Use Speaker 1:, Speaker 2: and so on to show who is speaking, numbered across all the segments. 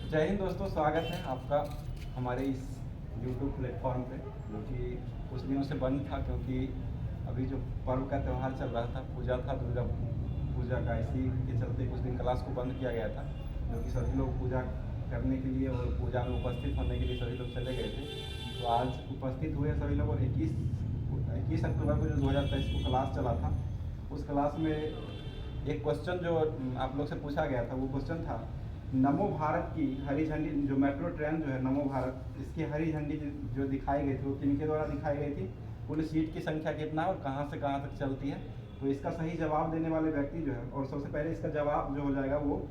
Speaker 1: जय हिंद दोस्तों, स्वागत है आपका हमारे इस YouTube प्लेटफॉर्म पे, जो कि कुछ दिनों से बंद था क्योंकि अभी जो पर्व का त्यौहार चल रहा था, पूजा था, दुर्गा पूजा का, इसी के चलते कुछ दिन क्लास को बंद किया गया था। जो कि सभी लोग पूजा करने के लिए और पूजा में उपस्थित होने के लिए सभी लोग चले गए थे। तो आज उपस्थित हुए सभी लोग और 21 अक्टूबर को जो 2023 को क्लास चला था, उस क्लास में एक क्वेश्चन जो आप लोग से पूछा गया था, वो क्वेश्चन था नमो भारत की हरी झंडी, जो मेट्रो ट्रेन जो है नमो भारत, इसकी हरी झंडी जो दिखाई गई थी वो किनके द्वारा दिखाई गई थी, पूरी सीट की संख्या कितना है और कहाँ से कहाँ तक चलती है। तो इसका सही जवाब देने वाले व्यक्ति जो है, और सबसे पहले इसका जवाब जो हो जाएगा वो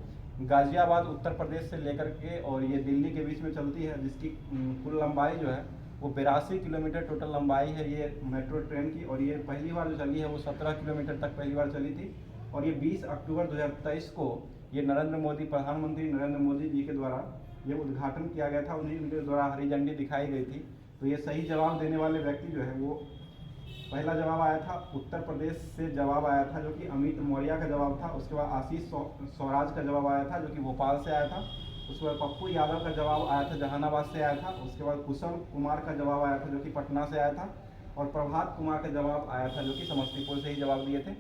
Speaker 1: गाजियाबाद उत्तर प्रदेश से लेकर के और ये दिल्ली के बीच में चलती है, जिसकी कुल लंबाई जो है वो 82 किलोमीटर टोटल लंबाई है ये मेट्रो ट्रेन की। और ये पहली बार जो चली है वो 17 किलोमीटर तक पहली बार चली थी। और ये 20 अक्टूबर 2023 को ये नरेंद्र मोदी, प्रधानमंत्री नरेंद्र मोदी जी के द्वारा ये उद्घाटन किया गया था, उनके द्वारा हरी झंडी दिखाई गई थी। तो ये सही जवाब देने वाले व्यक्ति जो है वो पहला जवाब आया था उत्तर प्रदेश से, जवाब आया था जो कि अमित मौर्य का जवाब था। उसके बाद आशीष स्वराज का जवाब आया था जो कि भोपाल से आया था। उसके बाद पप्पू यादव का जवाब आया था, जहानाबाद से आया था। उसके बाद कुशल कुमार का जवाब आया था जो कि पटना से आया था। और प्रभात कुमार का जवाब आया था जो कि समस्तीपुर से ही जवाब दिए थे।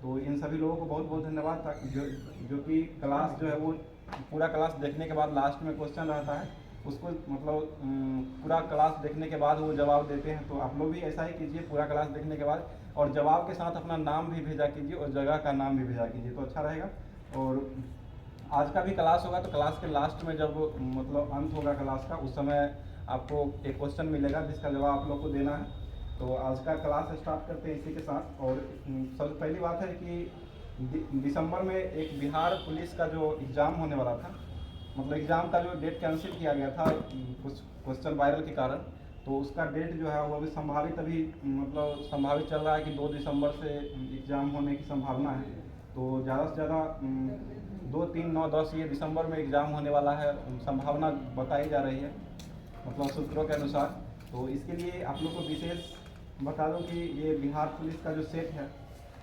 Speaker 1: तो इन सभी लोगों को बहुत बहुत धन्यवाद। जो कि क्लास जो है वो पूरा क्लास देखने के बाद लास्ट में क्वेश्चन रहता है, उसको मतलब पूरा क्लास देखने के बाद वो जवाब देते हैं। तो आप लोग भी ऐसा ही कीजिए, पूरा क्लास देखने के बाद, और जवाब के साथ अपना नाम भी भेजा कीजिए और जगह का नाम भी भेजा कीजिए, तो अच्छा रहेगा। और आज का भी क्लास होगा, तो क्लास के लास्ट में जब मतलब अंत होगा क्लास का, उस समय आपको एक क्वेश्चन मिलेगा जिसका जवाब आप लोग को देना है। तो आज का क्लास स्टार्ट करते हैं इसी के साथ। और सबसे पहली बात है कि दिसंबर में एक बिहार पुलिस का जो एग्ज़ाम होने वाला था, मतलब एग्ज़ाम का जो डेट कैंसिल किया गया था कुछ क्वेश्चन वायरल के कारण, तो उसका डेट जो है वो अभी संभावित चल रहा है कि 2 दिसंबर से एग्ज़ाम होने की संभावना है। तो ज़्यादा से ज़्यादा 2, 3, 9, 10 ये दिसंबर में एग्ज़ाम होने वाला है, संभावना बताई जा रही है मतलब सूत्रों के अनुसार। तो इसके लिए आप लोग को विशेष बता दूं कि ये बिहार पुलिस का जो सेट है,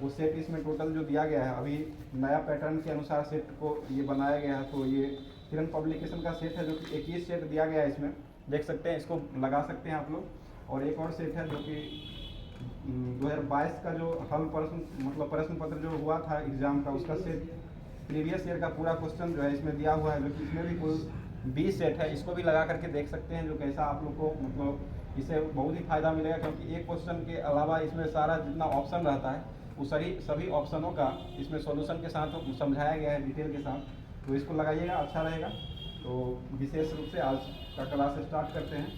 Speaker 1: वो सेट इसमें टोटल जो दिया गया है, अभी नया पैटर्न के अनुसार सेट को ये बनाया गया है। तो ये किरण पब्लिकेशन का सेट है जो कि 21 सेट दिया गया है, इसमें देख सकते हैं, इसको लगा सकते हैं आप लोग। और एक और सेट है जो कि 2022 का जो हल प्रश्न पत्र जो हुआ था एग्ज़ाम का, उसका सेट प्रीवियस ईयर का पूरा क्वेश्चन जो है इसमें दिया हुआ है, जो कि इसमें भी कुल 20 सेट है। इसको भी लगा करके देख सकते हैं, जो कैसा आप लोग को मतलब इससे बहुत ही फ़ायदा मिलेगा, क्योंकि एक क्वेश्चन के अलावा इसमें सारा जितना ऑप्शन रहता है वो सभी ऑप्शनों का इसमें सॉल्यूशन के साथ समझाया गया है डिटेल के साथ। तो इसको लगाइएगा, अच्छा रहेगा। तो विशेष रूप से आज का क्लास स्टार्ट करते हैं।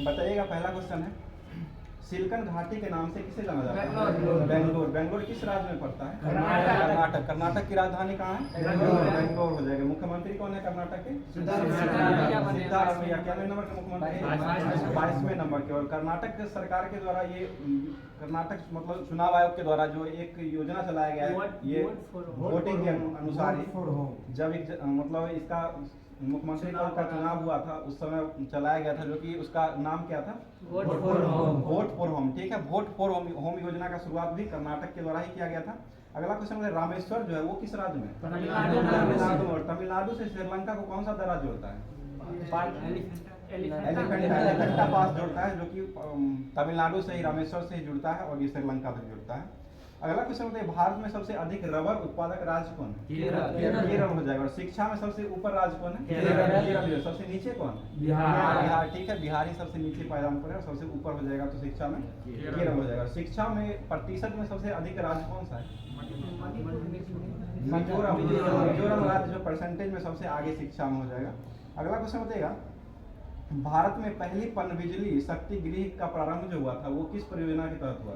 Speaker 1: बताइएगा, पहला क्वेश्चन है, सिलिकन घाटी के नाम से किसे जाना जाता है? बेंगलोर। बेंगलोर किस राज्य में पड़ता है? कर्नाटक। कर्नाटक की राजधानी कहाँ है? बेंगलोर हो जाएगा। मुख्यमंत्री कौन है कर्नाटक के? सिद्धारमैया। क्या नंबर के मुख्यमंत्री? 22वें नंबर के। और कर्नाटक सरकार के द्वारा ये कर्नाटक मतलब चुनाव आयोग के द्वारा जो एक योजना चलाया गया है, ये वोटिंग के अनुसार ही जब मतलब इसका मुख्यमंत्री पद का चुनाव हुआ था उस समय चलाया गया था, जो कि उसका नाम क्या था? Vote for home. ठीक है, वोट फॉर होम योजना का शुरुआत भी कर्नाटक के द्वारा ही किया गया था। अगला क्वेश्चन है, रामेश्वर जो है वो किस राज्य में? तमिलनाडु। और तमिलनाडु से श्रीलंका को कौन सा दर्रा जोड़ता है? एलिफेंटा पास जोड़ता है, जो कि तमिलनाडु से ही, रामेश्वर से ही जुड़ता है और ये श्रीलंका से जुड़ता है। अगला क्वेश्चन होता है, भारत में सबसे अधिक रबर उत्पादक राज्य कौन है? केरल हो जाएगा। और शिक्षा में सबसे ऊपर राज्य कौन है? केरल। सबसे नीचे कौन? बिहार। ठीक है, बिहार ही सबसे नीचे पायदान पर है और सबसे ऊपर हो जाएगा, तो शिक्षा में केरल हो जाएगा। शिक्षा में प्रतिशत में सबसे अधिक राज्य कौन सा है? मिजोरम राज्य जो परसेंटेज में सबसे आगे शिक्षा में हो जाएगा। अगला क्वेश्चन बताइएगा, भारत में पहली पनबिजली शक्ति गृह का प्रारंभ जो हुआ था वो किस परियोजना के तहत हुआ?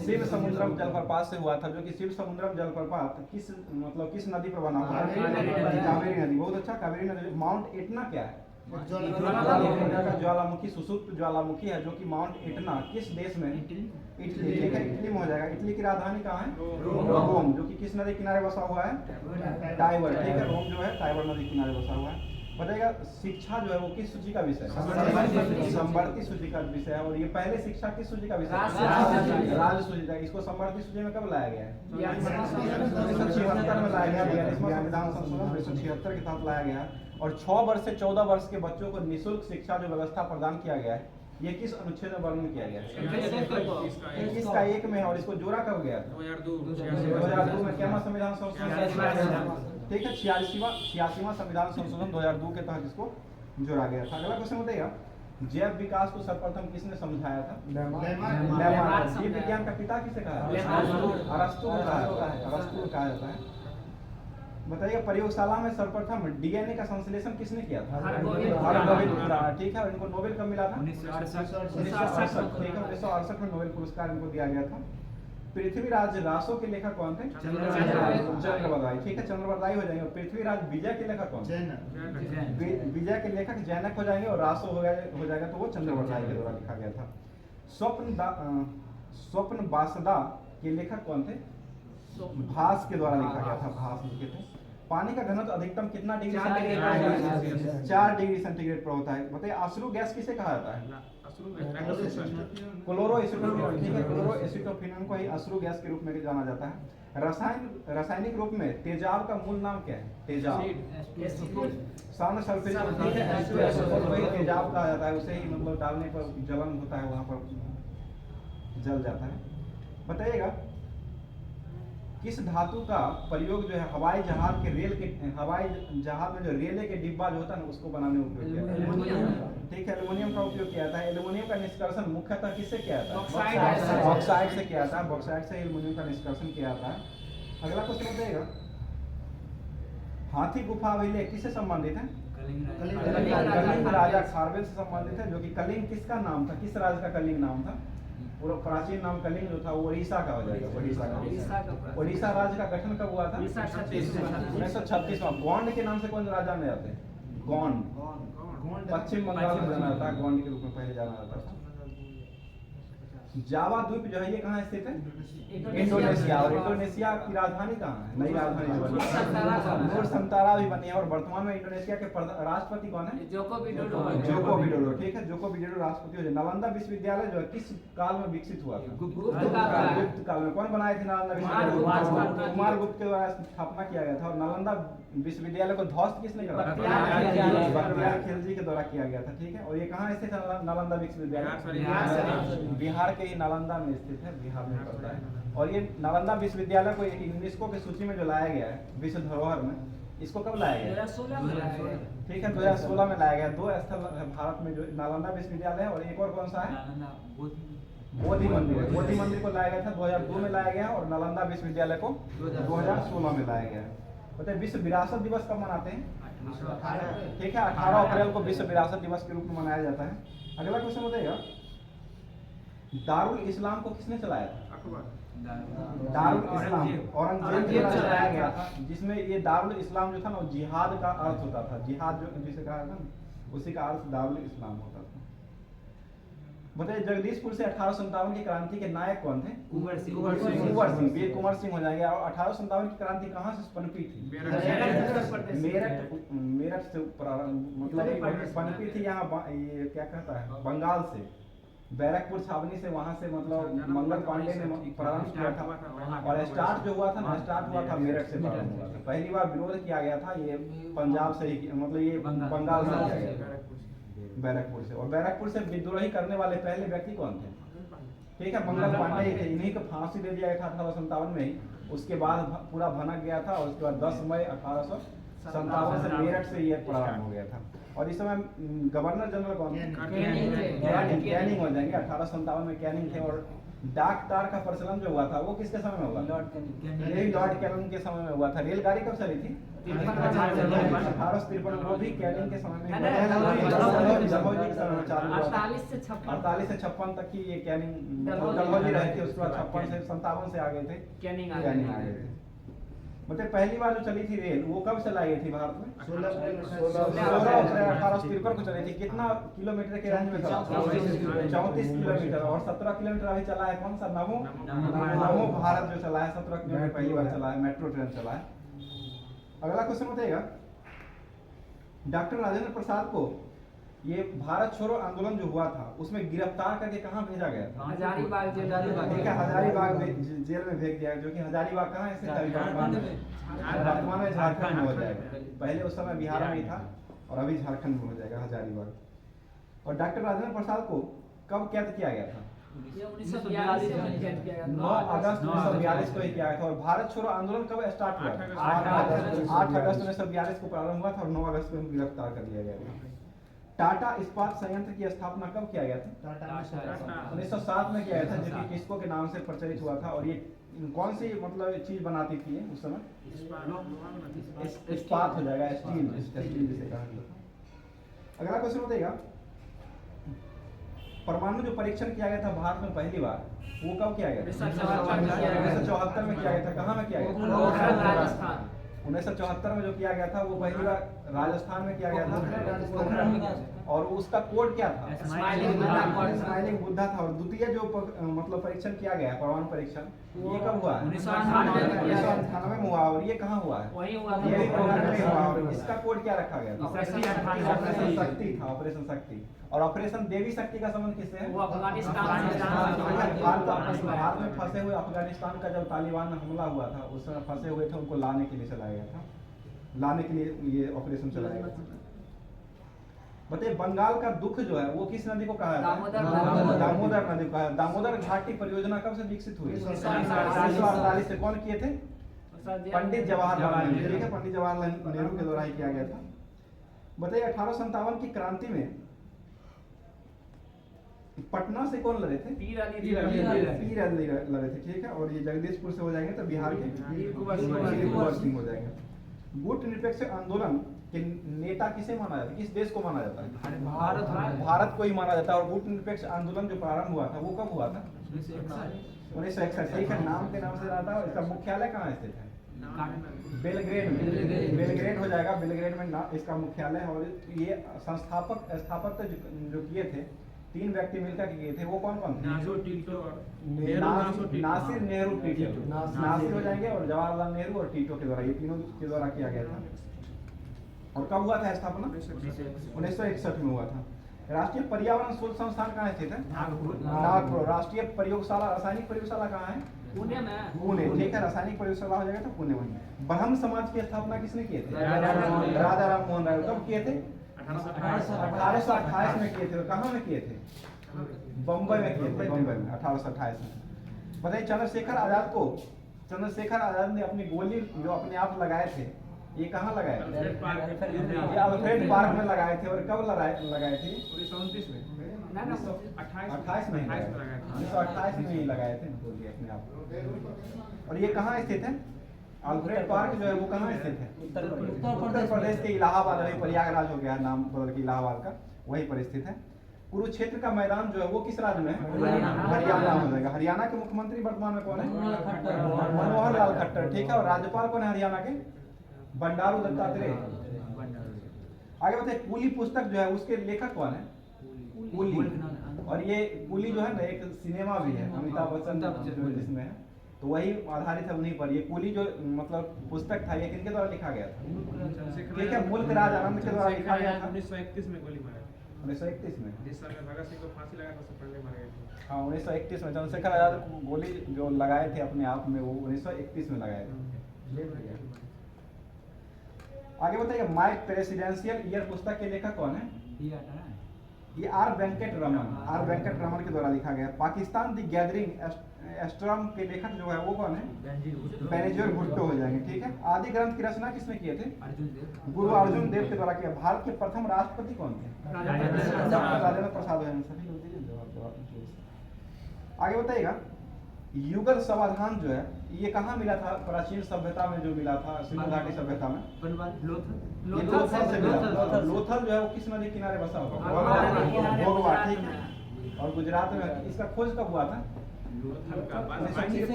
Speaker 1: शिव समुद्रम जलप्रपात से हुआ था, जो कि शिव समुद्रम जलप्रपात किस नदी पर बना हुआ है? कावेरी नदी। बहुत अच्छा, कावेरी नदी। माउंट एटना क्या है? ज्वालामुखी, सुसुप्त ज्वालामुखी है, जो कि माउंट एटना किस देश में? इटली। ठीक है, इटली में हो जाएगा। इटली की राजधानी कहाँ है? रोम। जो कि किस नदी किनारे बसा हुआ है? टाइबर। ठीक है, रोम जो है टाइबर नदी किनारे बसा हुआ है। बताइएगा, शिक्षा जो है वो किस सूची का विषय है? संवर्ती सूची का विषय है। और ये पहले शिक्षा किस सूची का विषय है? राज्य सूची का। इसको संवर्ती सूची में कब लाया गया है? 1976 1976 में लाया गया, 42वां संविधान संशोधन 1976 के तहत लाया गया। और 6 वर्ष से 14 वर्ष के बच्चों को निःशुल्क शिक्षा जो व्यवस्था प्रदान किया गया है, ये किस अनुच्छेद में वर्णन किया गया है? 21 में है। और इसको जोड़ा कब गया था? 2002 में। क्या संविधान संशोधन? ठीक है, 86वां संविधान संशोधन 2002 के तहत इसको जोड़ा गया था। अगला क्वेश्चन बताइएगा, जैव विकास को सर्वप्रथम किसने समझाया था? जीव विज्ञान का पिता किसे कहा? अरस्तु को कहा जाता है। बताइए, प्रयोगशाला में सर्वप्रथम डीएनए का संश्लेषण किसने किया था? हरगोविंद खुराना। ठीक है, और इनको नोबेल कब मिला था? 1968। ठीक है, 1968 में नोबेल पुरस्कार इनको दिया गया था। पृथ्वीराज रासो के लेखक कौन थे? चंद्रवरदाई। ठीक है, चंद्रवरदाई हो जाएंगे। और पृथ्वीराज विजय के लेखक कौन? विजय के लेखक जैनक हो जाएंगे, और रासो हो जाएगा तो वो चंद्रवरदाई के द्वारा लिखा गया था। स्वप्न वासदा के लेखक कौन थे? भास के द्वारा लिखा गया था, भास लिखे थे। पानी का घनत्व अधिकतम कितना डिग्री सेंटीग्रेड? 4 डिग्री सेंटीग्रेड पर होता है। बताइए, अश्रु गैस किसे कहा जाता है? क्लोरोएसिटोफिनोन। ठीक है, क्लोरोएसिटोफिनोन को ही अश्रु गैस के रूप में जाना जाता है। रासायनिक रूप में तेजाब का मूल नाम क्या है? तेजाब सान सल्फेट। ठीक है, तेजाब कहा जाता है। उसे ही मतलब डालने पर जलन होता है, वहां पर जल जाता है। बताइएगा, किस धातु का प्रयोग जो है हवाई जहाज में जो रेले के डिब्बा जो होता है ना, उसको बनाने में उपयोग किया जाता है। ठीक है, एल्युमिनियम का उपयोग किया जाता है। एल्युमिनियम का निष्कर्षण मुख्यतः किससे किया जाता है? बॉक्साइट से किया जाता है। बॉक्साइट से एल्युमिनियम का निष्कर्षण किया जाता है। अगला क्वेश्चन बताइएगा, हाथी गुफा अभिलेख किससे संबंधित है? कलिंग राजा खारवेल से संबंधित है। जो कि कलिंग किसका नाम था? किस राज्य का कलिंग नाम था? पूरा प्राचीन नाम कलिंग जो था वो उड़ीसा का हो जाएगा। उड़ीसा राज्य का गठन कब हुआ था? 1936 में। गोंड के नाम से कौन राजा में जाते हैं? गोंड पश्चिम बंगाल में जाना जाता है, गोंड के रूप में पहले जाना जाता था। जावा द्वीप जो है ये कहाँ स्थित है? इंडोनेशिया। और इंडोनेशिया की राजधानी कहाँ है? नई राजधानी नूर संतारा भी बनी है। और वर्तमान में इंडोनेशिया के राष्ट्रपति कौन है? Joko Widodo. ठीक है, जोको विडोडो राष्ट्रपति हो जाए। नालंदा विश्वविद्यालय जो है किस काल में विकसित हुआ था? गुप्त काल में। कौन बनाए थे नालंदा विश्वविद्यालय? कुमार गुप्त के द्वारा स्थापना किया गया था। और नालंदा विश्वविद्यालय को ध्वस्त किसने करा? बख्तियार खिलजी के द्वारा किया गया था। ठीक है, और ये कहाँ स्थित है नालंदा विश्वविद्यालय? बिहार के ही नालंदा में स्थित है, बिहार में पड़ता है। और ये नालंदा विश्वविद्यालय को यूनेस्को की सूची में जो लाया गया है विश्व धरोहर में, इसको कब लाया गया? 2016 में। ठीक है, 2016 में लाया गया। 2 स्थल भारत में जो नालंदा विश्वविद्यालय है, और एक और कौन सा है? बोधि मंदिर। बोधि मंदिर को लाया गया था 2002 में लाया गया, और नालंदा विश्वविद्यालय को 2016 में लाया गया। बताइए, विश्व विरासत दिवस कब मनाते हैं? ठीक है, 18 अप्रैल को विश्व विरासत दिवस के रूप में मनाया जाता है। अगला क्वेश्चन बताइएगा, दारुल इस्लाम को किसने चलाया था? दारुल इस्लाम औरंगजेब के द्वारा चलाया गया था, जिसमें ये दारुल इस्लाम जो था ना, जिहाद का अर्थ होता था। जिहाद जो जिसे कहा था उसी का अर्थ दारुल इस्लाम होता था। बताइए, जगदीशपुर से 1857 की क्रांति के नायक कौन थे? कुंवर सिंह। वीर कुंवर सिंह हो जाएंगे। और 1857 की क्रांति कहाँ से पनपी थी? मेरठ से प्रारंभ, मतलब पनपी थी यहाँ, ये क्या कहता है, बंगाल से। बैरकपुर छावनी से, वहां से मतलब मंगल पांडे ने प्रारंभ किया था। और स्टार्ट जो हुआ था ना, स्टार्ट हुआ था मेरठ से प्रारंभ हुआ था। पहली बार विरोध किया गया था ये पंजाब से ही, मतलब ये बंगाल से किया गया था, बैरकपुर से। और बैरकपुर से विद्रोही करने वाले पहले व्यक्ति कौन थे? ठीक है, मंगल पांडे ही थे। इन्हीं को फांसी दे दिया गया था 1857 में ही। उसके बाद पूरा भनक गया था, और उसके बाद 10 मई 1857 से मेरठ से ये प्रारंभ हो गया था। और इस समय गवर्नर जनरल कौन थे? कैनिंग हो जाएंगे। 1857 में कैनिंग थे। और डाक तार का प्रचलन जो हुआ था वो किसके समय में हुआ? यही लॉर्ड कैनिंग के समय में हुआ था। रेलगाड़ी कब चली थी? 1853 वो भी कैनिंग के समय में। 48 से 56 तक की ये कैनिंग डलहौजी रही थी। उसके बाद 56 से 57 से आ गए थे कैनिंग आ गए थे। मतलब पहली बार जो चली थी रेल वो कब चलाई गई थी भारत में? 16 अप्रैल 1853 को चली थी। कितना किलोमीटर के रेंज में चला? 34 किलोमीटर। और 17 किलोमीटर अभी चला है कौन सा? नमो भारत जो चला है 17 किलोमीटर पहली बार चला है, मेट्रो ट्रेन चला है। अगला क्वेश्चन बताइएगा, डॉक्टर राजेंद्र प्रसाद को ये भारत छोड़ो आंदोलन जो हुआ था उसमें गिरफ्तार करके कहाँ भेजा गया था?
Speaker 2: हजारीबाग जेल।
Speaker 1: ठीक है, हजारीबाग जेल में भेज दिया, जो कि हजारीबाग कहाँ है स्थित है? वर्तमान में झारखंड में हो जाएगा। पहले उस समय बिहार में ही था और अभी झारखंड में हो जाएगा हजारीबाग। और डॉक्टर राजेंद्र प्रसाद को कब कैद किया गया था?
Speaker 2: 1942 में
Speaker 1: 9 अगस्त 1942 को ही किया गया था। और भारत छोड़ो आंदोलन कब स्टार्ट हुआ? 8 अगस्त 1942 को प्रारंभ हुआ था और 9 अगस्त को गिरफ्तार कर लिया गया था। टाटा इस्पात संयंत्र की स्थापना कब किया गया था? 1907 में किया गया था, जो कि किसको के नाम से प्रचलित हुआ था। और ये कौन सी मतलब चीज बनाती थी उस समय? इस्पात हो जाएगा, स्टील जिसे कहा जाता है। अगला क्वेश्चन बताइएगा, परमाणु जो परीक्षण किया गया था भारत में पहली बार, वो कब किया गया? 1974 में किया गया था। कहाँ में किया गया था?
Speaker 2: राजस्थान।
Speaker 1: 1974 में जो किया गया था वो पहली बार राजस्थान में किया गया था। और उसका कोड क्या था? स्माइलिंग बुद्धा था। और द्वितीय जो मतलब परीक्षण किया गया परमाणु परीक्षण, ये कब हुआ? 1998 में हुआ। और ये कहाँ हुआ है?
Speaker 2: वही हुआ
Speaker 1: ये भी पोखरण में हुआ। और इसका कोड क्या रखा गया था?
Speaker 2: ऑपरेशन
Speaker 1: शक्ति था, ऑपरेशन शक्ति। और ऑपरेशन देवी शक्ति का संबंध किससे है?
Speaker 2: वो अफगानिस्तान से।
Speaker 1: भारत में फंसे हुए अफगानिस्तान का जब तालिबान हमला हुआ था उस समय फंसे हुए थे, उनको लाने के लिए चलाया गया था, लाने के लिए ये ऑपरेशन चलाया गया था। बताइए, बंगाल का दुख जो है वो किस नदी को कहा जाता है? दामोदर नदी को कहा। दामोदर घाटी परियोजना कब से विकसित हुई? 1948 से। कौन किए थे? पंडित जवाहरलाल नेहरू। ठीक है, पंडित जवाहरलाल नेहरू के द्वारा ही किया गया था। बताइए, 1857 की क्रांति में पटना से कौन लड़े थे?
Speaker 2: पीर अली
Speaker 1: लड़े थे। ठीक है, और ये जगदीशपुर से हो जाएंगे तो बिहार के वीर कुंवर सिंह हो जाएंगे। गुट निरपेक्ष आंदोलन के नेता किसे माना जाता है? किस देश को माना जाता है? भारत को ही माना जाता है। और गुट निरपेक्ष आंदोलन जो प्रारंभ हुआ था वो कब हुआ था? 1961। ठीक है, नाम के नाम से रहा था। इसका मुख्यालय कहाँ स्थित है? बेलग्रेड में। बेलग्रेड हो जाएगा, बेलग्रेड में इसका मुख्यालय है। और ये स्थापक जो किए थे 3 व्यक्ति मिलकर किए थे, वो कौन कौन थे? नासिर, नेहरू, टीटो। नासिर हो जाएंगे और जवाहरलाल नेहरू और टीटो के द्वारा, ये तीनों के द्वारा किया गया था। और कब हुआ था स्थापना? 1961 में हुआ था। राष्ट्रीय पर्यावरण शोध संस्थान कहाँ स्थित है? नागपुर। राष्ट्रीय प्रयोगशाला, रासायनिक प्रयोगशाला कहाँ है?
Speaker 2: पुणे में।
Speaker 1: पुणे। ठीक है, रासायनिक प्रयोगशाला हो जाएगा तो पुणे में। ब्रह्म समाज की स्थापना किसने किए थे? राजा राम मोहन राय। कब किए थे? 1828 में किए थे। कहाँ में किए थे? बम्बई में किए थे, बम्बई में 1828 में। बताइए, चंद्रशेखर आजाद ने अपनी गोली जो अपने आप लगाए थे, ये कहाँ लगाए थे? ये अल्फ्रेड पार्क में लगाए थे। और कब लगाए थे? 1929 में। 1928 में 1928 में ही लगाए थे गोली अपने आप। और ये कहाँ स्थित है? अल्फ्रेड पार्क जो है वो कहाँ स्थित है? उत्तर प्रदेश के इलाहाबाद, अभी प्रयागराज हो गया नाम बदल के इलाहाबाद का, वहीं पर स्थित है। कुरुक्षेत्र का मैदान जो है वो किस राज्य में है? हरियाणा में हो जाएगा। हरियाणा के मुख्यमंत्री वर्तमान में कौन है? मनोहर लाल खट्टर। ठीक है, और राज्यपाल कौन है हरियाणा के? बंडारू दत्तात्रेय। आगे बताइए, कूली पुस्तक जो है उसके लेखक कौन है? कूली। और ये कूली जो है ना एक सिनेमा भी है, अमिताभ बच्चन जिसमें है, तो वही आधारित है उन्हीं पर। ये कूली जो मतलब पुस्तक था ये किनके द्वारा लिखा गया था? ठीक है, मुल्क राज आनंद के द्वारा लिखा गया था।
Speaker 3: 1931 में गोली मारा।
Speaker 1: 1931 में।
Speaker 3: जिस साल में भगत सिंह को फांसी लगा था उससे पहले मारे गए थे।
Speaker 1: हाँ, 1931 में चंद्रशेखर आजाद गोली जो लगाए थे अपने आप में, वो 1931 में लगाए थे। आगे बताइए, माय प्रेसिडेंशियल ईयर पुस्तक के लेखक कौन है? ये आर वेंकट रमन के द्वारा लिखा गया। पाकिस्तान दी गैदरिंग एस्ट्रम के लेखक जो है वो कौन है? बेनजीर भुट्टो हो जाएंगे। ठीक है, आदि ग्रंथ की रचना किसने किए थे? गुरु अर्जुन देव के द्वारा किया। भारत के प्रथम राष्ट्रपति कौन थे? राजेंद्र प्रसाद। आगे बताइएगा, युगल समाधान जो है ये कहाँ मिला था? प्राचीन सभ्यता में जो मिला था, सिंधु घाटी सभ्यता में। लोथल से मिला। लोथल जो है वो किस नदी किनारे बसा हुआ? भोगवा। ठीक है, और गुजरात में। इसका खोज कब हुआ था?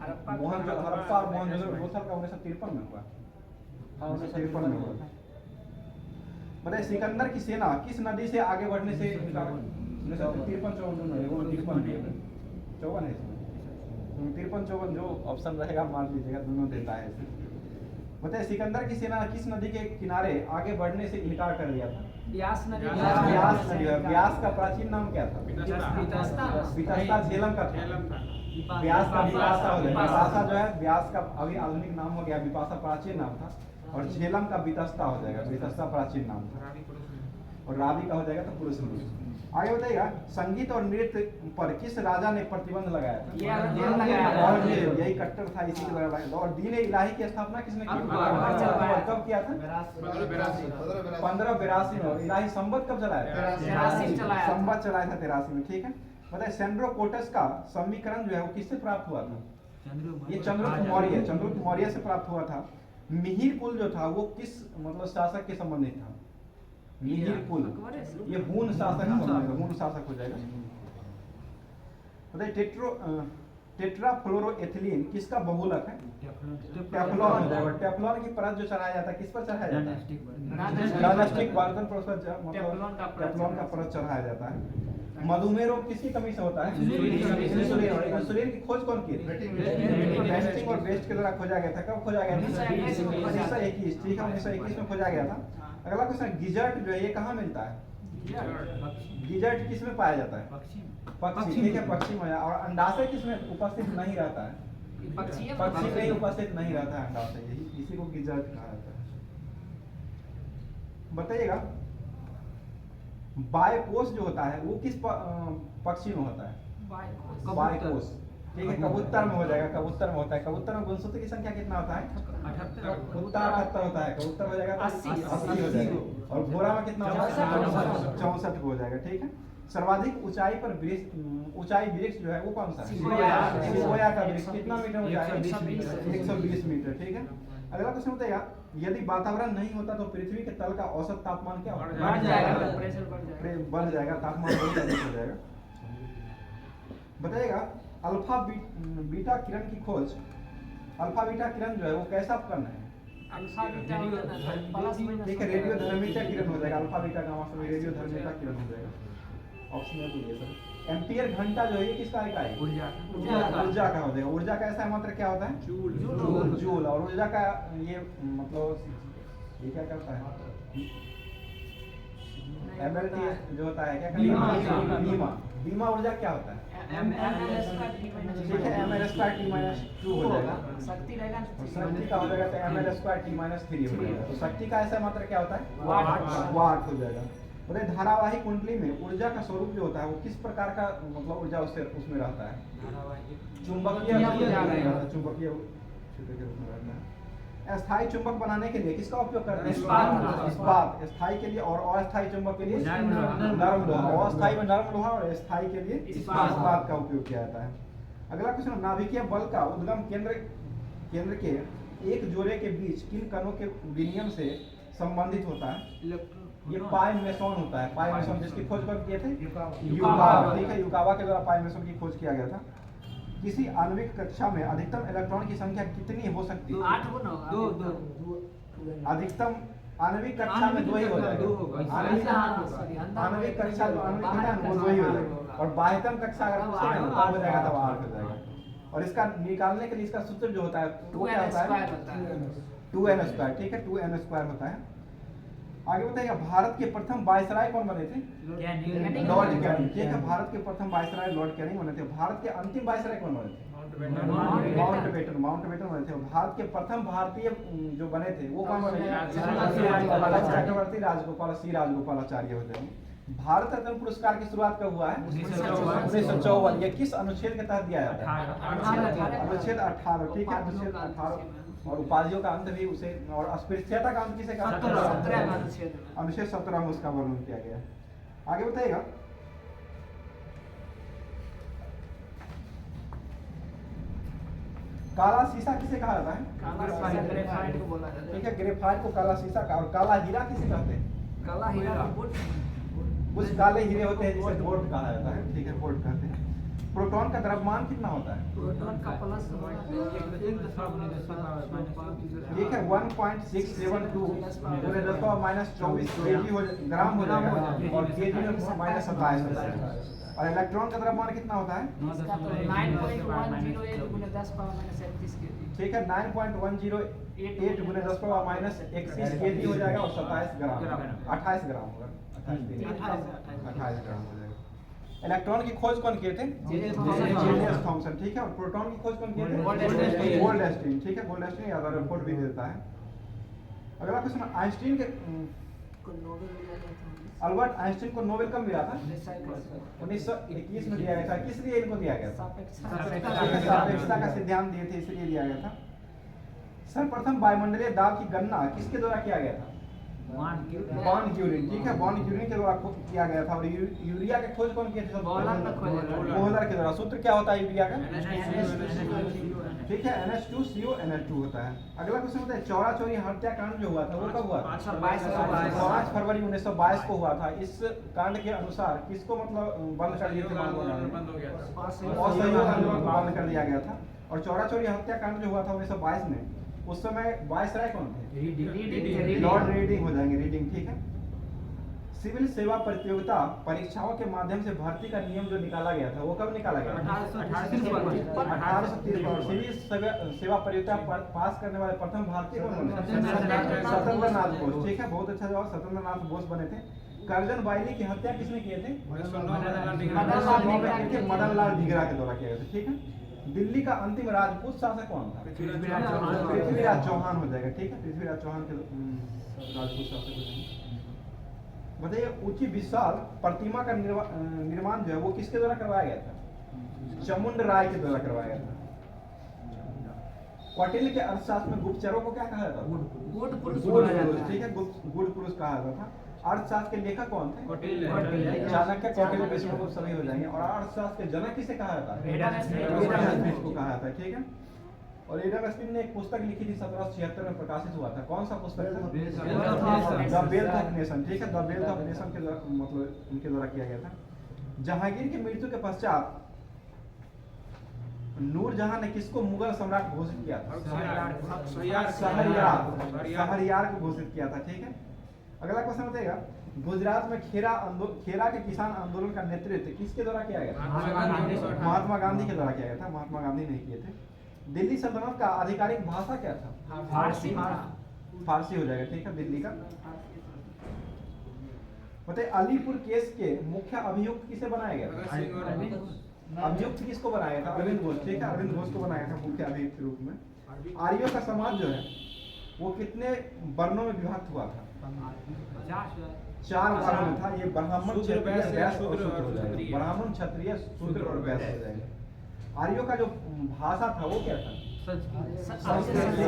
Speaker 1: हड़प्पा मोहनजोदड़ो लोथल का 1953 में हुआ। 1953 में हुआ। बताइए, सिकंदर की सेना किस नदी से आगे बढ़ने से 53-54 है इसमें। 53-54 जो ऑप्शन रहेगा मान लीजिएगा, दोनों देता है। बताइए सिकंदर की सेना किस नदी के किनारे आगे बढ़ने से इनकार कर दिया था?
Speaker 2: ब्यास नदी
Speaker 1: ब्यास नदी है। ब्यास का प्राचीन नाम क्या था?
Speaker 2: वितस्ता
Speaker 1: वितस्ता झेलम का था।
Speaker 3: झेलम था।
Speaker 1: ब्यास का विपाशा हो गया। विपाशा जो है ब्यास का अभी आधुनिक नाम हो गया, विपाशा प्राचीन नाम था और झेलम का वितस्ता हो जाएगा। वितस्ता प्राचीन नाम था
Speaker 3: रावी पुरुष में।
Speaker 1: और रावी का हो जाएगा तो पुरुष में। आगे बताइएगा संगीत और नृत्य पर किस राजा ने प्रतिबंध लगाया था?
Speaker 2: ये औरंगजेब लगाया था।
Speaker 1: औरंगजेब, यही कट्टर था, इसी के द्वारा लगाया था। और दीन इलाही की स्थापना किसने की?
Speaker 2: अकबर।
Speaker 1: कब किया था? 1582 में। इलाही संवत कब चलाया था?
Speaker 2: 83 में चलाया था।
Speaker 1: संवत चलाया था 83 में। ठीक है, बताइए सेंड्रोकोटस का समीकरण जो है वो किससे प्राप्त हुआ था? ये चंद्रगुप्त मौर्य, चंद्रगुप्त मौर्य से प्राप्त हुआ था। मिहिर कुल जो था वो किस मतलब शासक के संबंधित था? मिहिर कुल ये हून शासक से संबंधित है, हून शासक हो जाएगा। बताइए टेट्राफ्लोरोएथिलीन किसका बहुलक है? टेफ्लॉन हो जाएगा। टेफ्लॉन की परत जो चढ़ाया जाता है किस पर चढ़ाया जाता है? नॉनस्टिक बर्तन पर उसका टेफ्लॉन का परत चढ़ाया जाता है। मधुमेह रोग किसकी कमी से होता है? इंसुलिन की खोज कौन की? बेस्टिंग और बेस्ट के द्वारा खोजा गया था। कब खोजा गया था? 1921। ठीक है, 1921 में खोजा गया था। अगला क्वेश्चन, गिजर्ट जो है ये कहाँ मिलता है? गिजर्ट किस में पाया जाता है? पक्षी। ठीक है, पक्षी में। और अंडाशय किस में उपस्थित नहीं रहता है? पक्षी में उपस्थित नहीं रहता है अंडाशय, यही इसी को गिजर्ट कहा जाता है। बताइएगा बायकोष जो होता है वो किस पक्षी में होता है? बायकोष। ठीक है, कबूतर में हो जाएगा। कबूतर में होता है। कबूतर में गुणसूत्र की संख्या कितना होता है? 78 होता है। कबूतर हो जाएगा 80 हो जाएगा। और घोड़ा में कितना होता है? 64 हो जाएगा। ठीक है, सर्वाधिक ऊंचाई पर ऊंचाई वृक्ष जो है वो कौन सा है? सिकोया का वृक्ष। कितना मीटर ऊंचा है? 120 मीटर। ठीक है, अगला क्वेश्चन बताइएगा यदि वातावरण नहीं होता तो पृथ्वी के तल का औसत तापमान क्या होगा?
Speaker 2: बढ़ जाएगा, प्रेशर
Speaker 1: बढ़ जाएगा, तापमान बहुत अधिक हो जाएगा। बताइएगा अल्फा बीटा किरण की खोज, अल्फा बीटा किरण जो है वो कैसा उपकरण है? ठीक है, रेडियो धर्मिता किरण हो जाएगा। अल्फा बीटा गामा से रेडियो धर्मिता किरण हो जाएगा। ऑप्शन में भी ये सर। एम्पियर घंटा जो है ये किसका इकाई? ऊर्जा का हो जाएगा। ऊर्जा का ऐसा मात्रा क्या होता है? जूल। और ऊर्जा का ये मतलब ये क्या करता है? एमएलटी जो होता है क्या? बीमा ऊर्जा क्या होता है? ठीक है, ml2t-2 हो जाएगा।
Speaker 2: शक्ति रहेगा
Speaker 1: और शक्ति का हो जाएगा तो ml2t-3 हो जाएगा। तो शक्ति का ऐसा मात्रा क्या होता है? वाट हो जाएगा। बोले धारावाही कुंडली में ऊर्जा का स्वरूप जो होता है वो किस प्रकार का मतलब ऊर्जा उसमें रहता है? चुंबकीय क्षेत्र के रूप में रहता है। अस्थायी चुंबक बनाने के लिए किसका उपयोग करते हैं? इस्पात। स्थायी के लिए और अस्थायी चुंबक के लिए नरम लोहा। अस्थायी में नरम लोहा और स्थायी के लिए इस्पात का उपयोग किया जाता है। अगला क्वेश्चन, नाभिकीय बल का उद्गम केंद्र के एक जोड़े के बीच किन कणों के विनिमय से संबंधित होता है? ये पाई मेसोन होता है। पाई मेसोन जिसकी खोज कब किए थे? युकावा। ठीक है, युकावा के द्वारा पाई मेसोन की खोज किया गया था। किसी आणविक कक्षा में अधिकतम इलेक्ट्रॉन की संख्या कितनी हो सकती है?
Speaker 2: 8 होना होगा। 2
Speaker 1: अधिकतम आणविक कक्षा में 2 ही हो जाएगा। आणविक कक्षा जो आणविक होता है वो 2 ही हो जाएगा। और बाह्यतम कक्षा अगर पूछेगा तो हो जाएगा तब 8 हो जाएगा। और इसका निकालने के लिए इसका सूत्र जो होता है वो क्या होता है? 2n²। ठीक है, 2n² होता है। आगे बताइएगा भारत के प्रथम वायसराय कौन बने थे? Lord Canning. ठीक है, भारत के प्रथम वायसराय लॉर्ड कैनिंग बने थे। भारत के अंतिम वायसराय कौन बने थे? माउंटबेटन बने थे। भारत के प्रथम भारतीय जो बने थे वो कौन बने थे? चक्रवर्ती राजगोपालाचार्य हो जाएंगे। भारत रत्न पुरस्कार की शुरुआत कब हुआ है? 1954। ये किस अनुच्छेद के तहत दिया जाता है? अनुच्छेद 18। ठीक है, अनुच्छेद 18। और उपाधियों का अंत भी उसे और अस्पृश्यता का अंत किसे कहा? अनुच्छेद 17 में उसका वर्णन किया गया। आगे बताइएगा काला शीशा किसे कहा जाता है? ठीक है, ग्रेफाइट को काला शीशा का। और काला हीरा किसे कहते हैं?
Speaker 2: काला हीरा
Speaker 1: कुछ काले हीरे होते हैं जिसे बोर्ड कहा जाता है। ठीक है, बोर्ड कहते हैं। प्रोटॉन का द्रव्यमान कितना होता है?
Speaker 2: प्रोटॉन का प्लस
Speaker 1: ठीक है, 1.672 -24 ग्राम हो जाएगा। और केजी में -27 होता है। और इलेक्ट्रॉन का द्रव्यमान कितना होता है?
Speaker 2: इसका तो 9.108 गुने 10 पावर माइनस 31 केजी।
Speaker 1: ठीक है, 9.108 गुने 10 पावर माइनस 31 केजी हो जाएगा और 27 ग्राम, 28 ग्राम होगा, 28 ग्राम हो जाएगा। इलेक्ट्रॉन की खोज कौन किए थे? James Thompson. ठीक है, और प्रोटॉन की खोज कौन किए थे? गोल्डस्टीन। ठीक है, गोल्डस्टीन याद रिपोर्ट भी देता है। अगला क्वेश्चन, आइंस्टीन के
Speaker 2: को नोबेल मिला था।
Speaker 1: अल्बर्ट आइंस्टीन को नोबेल कब मिला था? 1921 में दिया गया था। किस लिए इनको दिया गया था? सापेक्षता का सिद्धांत दिए थे, इसलिए दिया गया था। सर्वप्रथम वायुमंडलीय दाब की गणना किसके द्वारा किया गया था? बॉन क्यूरिन। ठीक है, बॉन क्यूरिन के द्वारा किया गया था। और यूरिया की खोज कौन किए थे? बोहलर के द्वारा। सूत्र क्या होता है यूरिया का? ठीक है, NH2CO NH2 होता है। अगला क्वेश्चन होता है, चौरा चौरी हत्याकांड जो हुआ था वो कब हुआ था? 5 फरवरी 1922 को हुआ था। इस कांड के अनुसार किसको मतलब बंद कर दिया था? असहयोग आंदोलन को बंद कर दिया गया था। और चौरा चौरी हत्याकांड जो हुआ था 1922 में, उस समय वायसराय कौन थे? लॉर्ड रीडिंग हो जाएंगे, रीडिंग। ठीक है, सिविल सेवा प्रतियोगिता परीक्षाओं के माध्यम से भर्ती का नियम जो निकाला गया था वो कब निकाला गया? 1830 में। सिविल सेवा प्रतियोगिता पास करने वाले प्रथम भारतीय कौन बने? सत्येंद्र नाथ बोस। ठीक है, बहुत अच्छा जवाब, सत्येंद्र नाथ बोस बने थे। कर्जन बाइली की हत्या किसने किए थे? मदन लाल धिगरा के द्वारा किया गया था। ठीक है, दिल्ली का अंतिम राजपूत शासक कौन था? पृथ्वीराज चौहान हो जाएगा। ठीक है, पृथ्वीराज चौहान के राजपूत शासक हो जाएंगे। बताइए, ऊंची विशाल प्रतिमा का निर्माण जो है वो किसके द्वारा करवाया गया था? चामुंड राय के द्वारा करवाया गया था। कौटिल्य के अर्थशास्त्र में गुप्तचरों को क्या कहा जाता था? गुड पुरुष। ठीक है, गुड पुरुष कहा जाता था। अर्थशास्त्र के लेखक कौन थे? चाणक्य, कौटिल्य, विष्णुगुप्त सभी हो जाएंगे। और अर्थशास्त्र के जनक किसे कहा जाता है? एडम स्मिथ को कहा जाता है। ठीक है, और एडम स्मिथ ने एक पुस्तक लिखी थी 1776 में प्रकाशित हुआ था। कौन सा पुस्तक था? The wealth of nation. ठीक है, द वेल्थ ऑफ नेशन के मतलब उनके द्वारा किया गया था। जहांगीर की मृत्यु के पश्चात नूरजहां ने किसको मुगल सम्राट घोषित किया था? शहरयार को घोषित किया था। ठीक है, अगला क्वेश्चन बताएगा, गुजरात में खेरा के किसान आंदोलन का नेतृत्व किसके द्वारा किया गया था? महात्मा गांधी के द्वारा किया गया था। महात्मा गांधी नहीं किए थे। दिल्ली सल्तनत का आधिकारिक भाषा क्या था? फारसी हो जाएगा। ठीक है, दिल्ली का। बताइए, अलीपुर केस के मुख्य अभियुक्त किसे बनाया गया था? अभियुक्त किसको बनाया गया था? अरविंद घोष। ठीक है, अरविंद घोष को बनाया था मुख्य अभियुक्त के रूप में। आर्यों का समाज जो है वो कितने वर्णों में विभक्त हुआ था? 4 वर्णों में था। ये ब्राह्मण, क्षत्रिय, वैश्य और शूद्र हो जाएगा। ब्राह्मण, क्षत्रिय, शूद्र और वैश्य हो जाएगा। आर्यों का जो भाषा था वो क्या था? संस्कृत।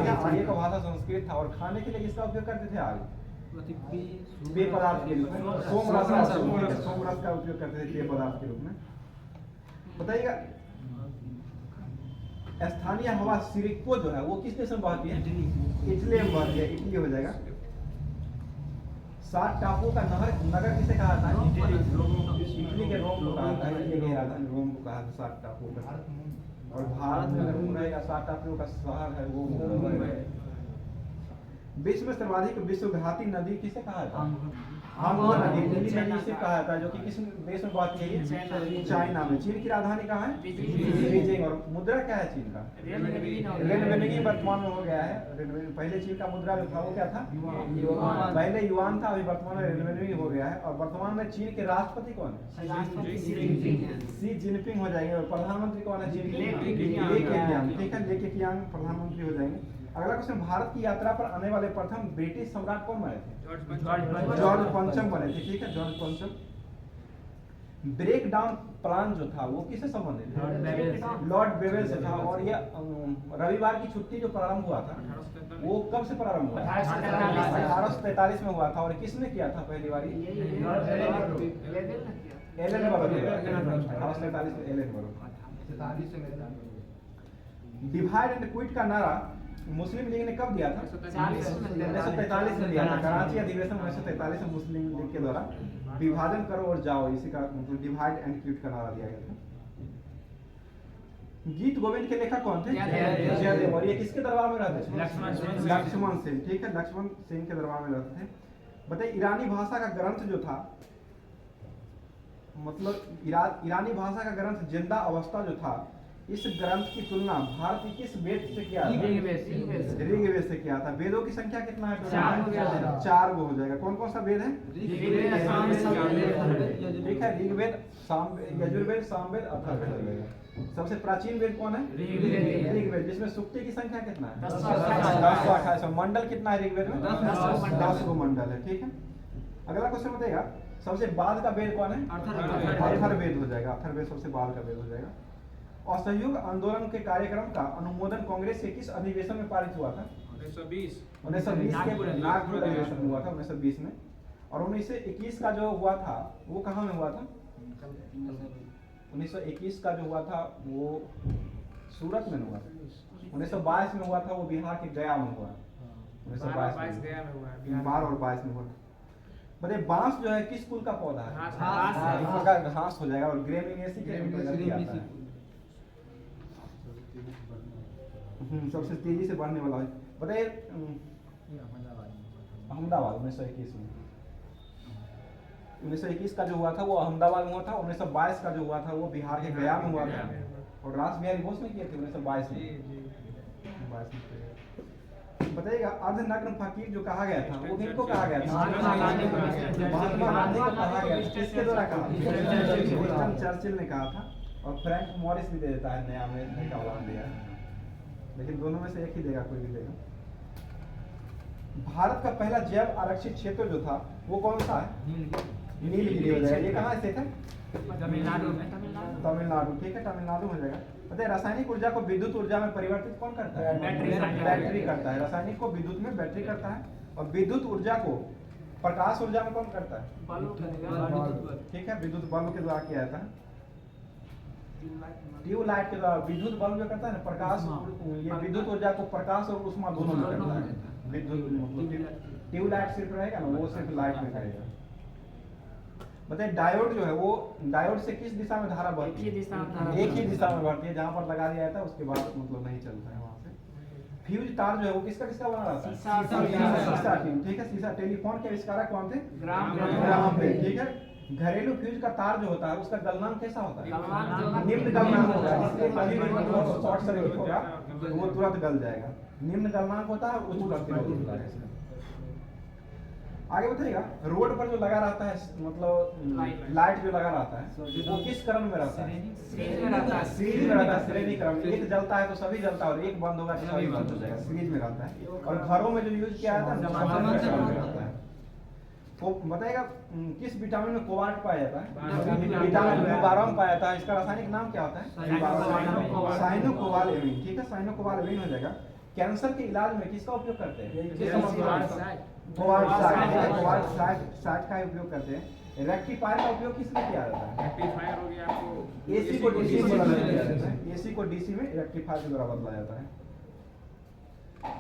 Speaker 1: आर्य का भाषा संस्कृत था। और खाने के लिए किसका उपयोग करते थे आर्य? पेय पदार्थ के रूप में सोमरस का उपयोग करते थे पेय पदार्थ के रूप में। बताइएगा, स्थानीय हवा सिरिक्को जो है वो किस देश में बहती है? इटली में बहती है। इटली हो जाएगा। 7 टापुओं का नगर किसे कहा था? इटली के रोम को कहा था। इटली की राजधानी रोम को कहा था 7 टापुओं का। और भारत में अगर घूम रहेगा 7 टापुओं का शहर है वो मुंबई है। विश्व में सर्वाधिक विश्वघाती नदी किसे कहा था? हांगो नदी। नीली नदी से कहा था, जो कि किस देश में बात की है? चाइना में। चीन की राजधानी कहाँ है? बीजिंग। और मुद्रा क्या है चीन का? रेनवेनगी वर्तमान में हो गया है। पहले चीन का मुद्रा जो था वो क्या था? पहले युआन था, अभी वर्तमान में रेनवेनगी हो गया है। और वर्तमान में चीन के राष्ट्रपति कौन है? शी जिनपिंग हो जाएंगे। और प्रधानमंत्री कौन है चीन के? ले केकियांग। ठीक है, ले केकियांग प्रधानमंत्री हो जाएंगे। अगला क्वेश्चन, भारत की यात्रा पर आने वाले प्रथम ब्रिटिश सम्राट कौन बने थे? जॉर्ज पंचम बने थे। ठीक है, जॉर्ज पंचम। ब्रेक डाउन प्लान जो था वो किससे संबंधित है? लॉर्ड बेवेल से था। और ये रविवार की छुट्टी जो प्रारंभ हुआ था वो कब से प्रारंभ हुआ? 1843 में हुआ था। और किसने किया था पहली बार? एलन बरो। 1843 में एलन बरो। डिवाइड एंड क्विट का नारा मुस्लिम लीग ने कब दिया था? 1943 में दिया था। कराची अधिवेशन 1943 में मुस्लिम लीग के द्वारा विभाजन करो और जाओ, इसी का मतलब डिवाइड एंड क्विट का नारा दिया गया था। गीत गोविंद के लेखक कौन थे? जयदेव। और ये किसके दरबार में रहते थे? लक्ष्मण सेन। ठीक है, लक्ष्मण सेन के दरबार में रहते थे। बताइए, ईरानी भाषा का ग्रंथ जो था मतलब ईरानी भाषा का ग्रंथ जिंदा अवस्था जो था, इस ग्रंथ की तुलना भारत की किस वेद से किया था? ऋग्वेद से किया था। वेदों की संख्या कितना है? 4 गो हो जाएगा। कौन कौन सा वेद है? ठीक है, ऋग्वेद, यजुर्वेद, सामवेद, अथर्ववेद हो जाएगा। सबसे प्राचीन वेद कौन है? ऋग्वेद, जिसमें सूक्ति की संख्या कितना है? 1028। मंडल कितना है ऋग्वेद में? 10 गो मंडल है। ठीक है, अगला क्वेश्चन बताइएगा, सबसे बाद का वेद कौन है? अथर्ववेद हो जाएगा। अथर्ववेद सबसे बाद का वेद हो जाएगा। असहयोग आंदोलन के कार्यक्रम का अनुमोदन कांग्रेस के किस अधिवेशन में पारित हुआ था?
Speaker 3: 1920
Speaker 1: के नागपुर अधिवेशन में हुआ था 1920 में। और 1921 का जो हुआ था वो कहाँ में हुआ था? 1921 का जो हुआ था वो सूरत में हुआ था। 1922 में हुआ था वो बिहार के गया में हुआ। 1922
Speaker 3: गया में हुआ है।
Speaker 1: 12 और 22 में हुआ। बताइए, बांस जो है किस कुल का पौधा है? घास हो जाएगा। और ग्रेमिनेसी के अंतर्गत आता है। सबसे तेजी से बढ़ने वाला है। बताइए, अहमदाबाद 1921 में। 1921 का जो हुआ था वो अहमदाबाद में हुआ था। 1922 का जो हुआ था वो बिहार के गया में हुआ था। और रास बिहारी बोस ने किए थे 1922 में। बताइएगा, अर्धनग्न फकीर जो कहा गया था वो किनको कहा गया था? महात्मा गांधी को कहा गया था। किसके द्वारा कहा? विंस्टन चर्चिल ने कहा था। और फ्रैंक मॉरिस भी दे देता है, नया में नया उदाहरण दिया है, लेकिन दोनों में से एक ही देगा, कोई भी देगा। भारत का पहला जैव आरक्षित क्षेत्र जो था वो कौन सा है? नीलगिरी हो जाएगा। ये कहाँ स्थित है? तमिलनाडु। ठीक है, तमिलनाडु हो जाएगा। बताइए, रासायनिक ऊर्जा को विद्युत ऊर्जा में परिवर्तित कौन करता है? बैटरी करता है। रासायनिक को विद्युत में बैटरी करता है। और विद्युत ऊर्जा को प्रकाश ऊर्जा में कौन करता है? ठीक है, विद्युत बल्ब के द्वारा किया जाता है। ट्यूबलाइट के द्वारा। विद्युत बल्ब जो करता है ना, प्रकाश, ये विद्युत ऊर्जा को प्रकाश और उष्मा दोनों में करता है। विद्युत मतलब ट्यूबलाइट सिर्फ रहेगा ना, वो सिर्फ लाइट में करेगा। बताइए, डायोड जो है वो डायोड से किस दिशा में धारा बहती है? एक ही दिशा में बढ़ती है। जहाँ पर लगा दिया जाता है उसके बाद मतलब नहीं चलता है वहाँ से। फ्यूज तार जो है वो किसका बना रहता है? शीशा। ठीक है, शीशा। टेलीफोन के आविष्कारक कौन थे? Graham Bell. ठीक है, घरेलू फ्यूज का तार जो होता है उसका गलनांक कैसा होता है? निम्न गलनांक होगा। इसलिए कभी भी मतलब शॉर्ट सर्किट होगा वो तुरंत गल जाएगा। निम्न गलनांक होता है, उच्च प्रतिरोध होता है। आगे बताइएगा, रोड पर जो लगा रहता है मतलब लाइट जो लगा रहता है वो किस क्रम में रहता है? सीरीज में रहता है। श्रेणी क्रम। एक जलता है तो सभी जलता है और एक बंद होगा तो सभी बंद हो जाएगा। सीरीज में रहता है। और घरों में जो यूज किया जाता है तो बताइएगा, किस विटामिन में कोबाल्ट पाया जाता है? विटामिन B12 में पाया जाता है। इसका रासायनिक नाम क्या होता है? साइनोकोबालेमिन। ठीक है, साइनोकोबालेमिन हो जाएगा। कैंसर के इलाज में किसका उपयोग करते हैं? कोबाल्ट साइड का उपयोग करते हैं। रेक्टिफायर का उपयोग किस में किया जाता है?
Speaker 3: रेक्टिफायर हो गया आपको।
Speaker 1: एसी को डीसी में बदला जाता है। एसी को डीसी में रेक्टिफायर के द्वारा बदला जाता है।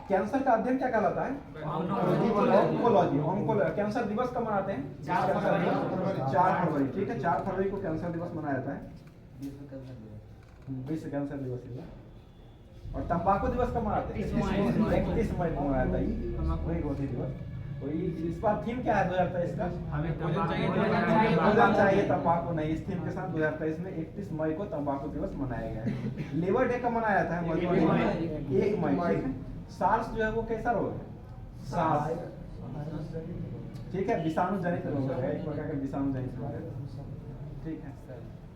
Speaker 1: कैंसर का अध्ययन क्या कहलाता है? ऑन्कोलॉजी। कैंसर दिवस कब मनाते हैं? 4 फरवरी। ठीक है, 4 फरवरी को कैंसर दिवस मनाया जाता है। विश्व कैंसर दिवस। और तंबाकू दिवस कब मनाते हैं? 31 मई को मनाया जाता है। वही गोदी दिवस। इस बार थीम क्या है 2023 का? भोजन चाहिए, तंबाकू नहीं। इस थीम के साथ 2023 में 31 मई को तंबाकू दिवस मनाया गया है। लेबर डे कब मनाया जाता है? 1 मई। ठीक है, सार्स जो है वो कैसा रोग है? सार्स। ठीक है, विषाणु जनित रोग है, एक प्रकार का विषाणु जनित रोग है। ठीक है,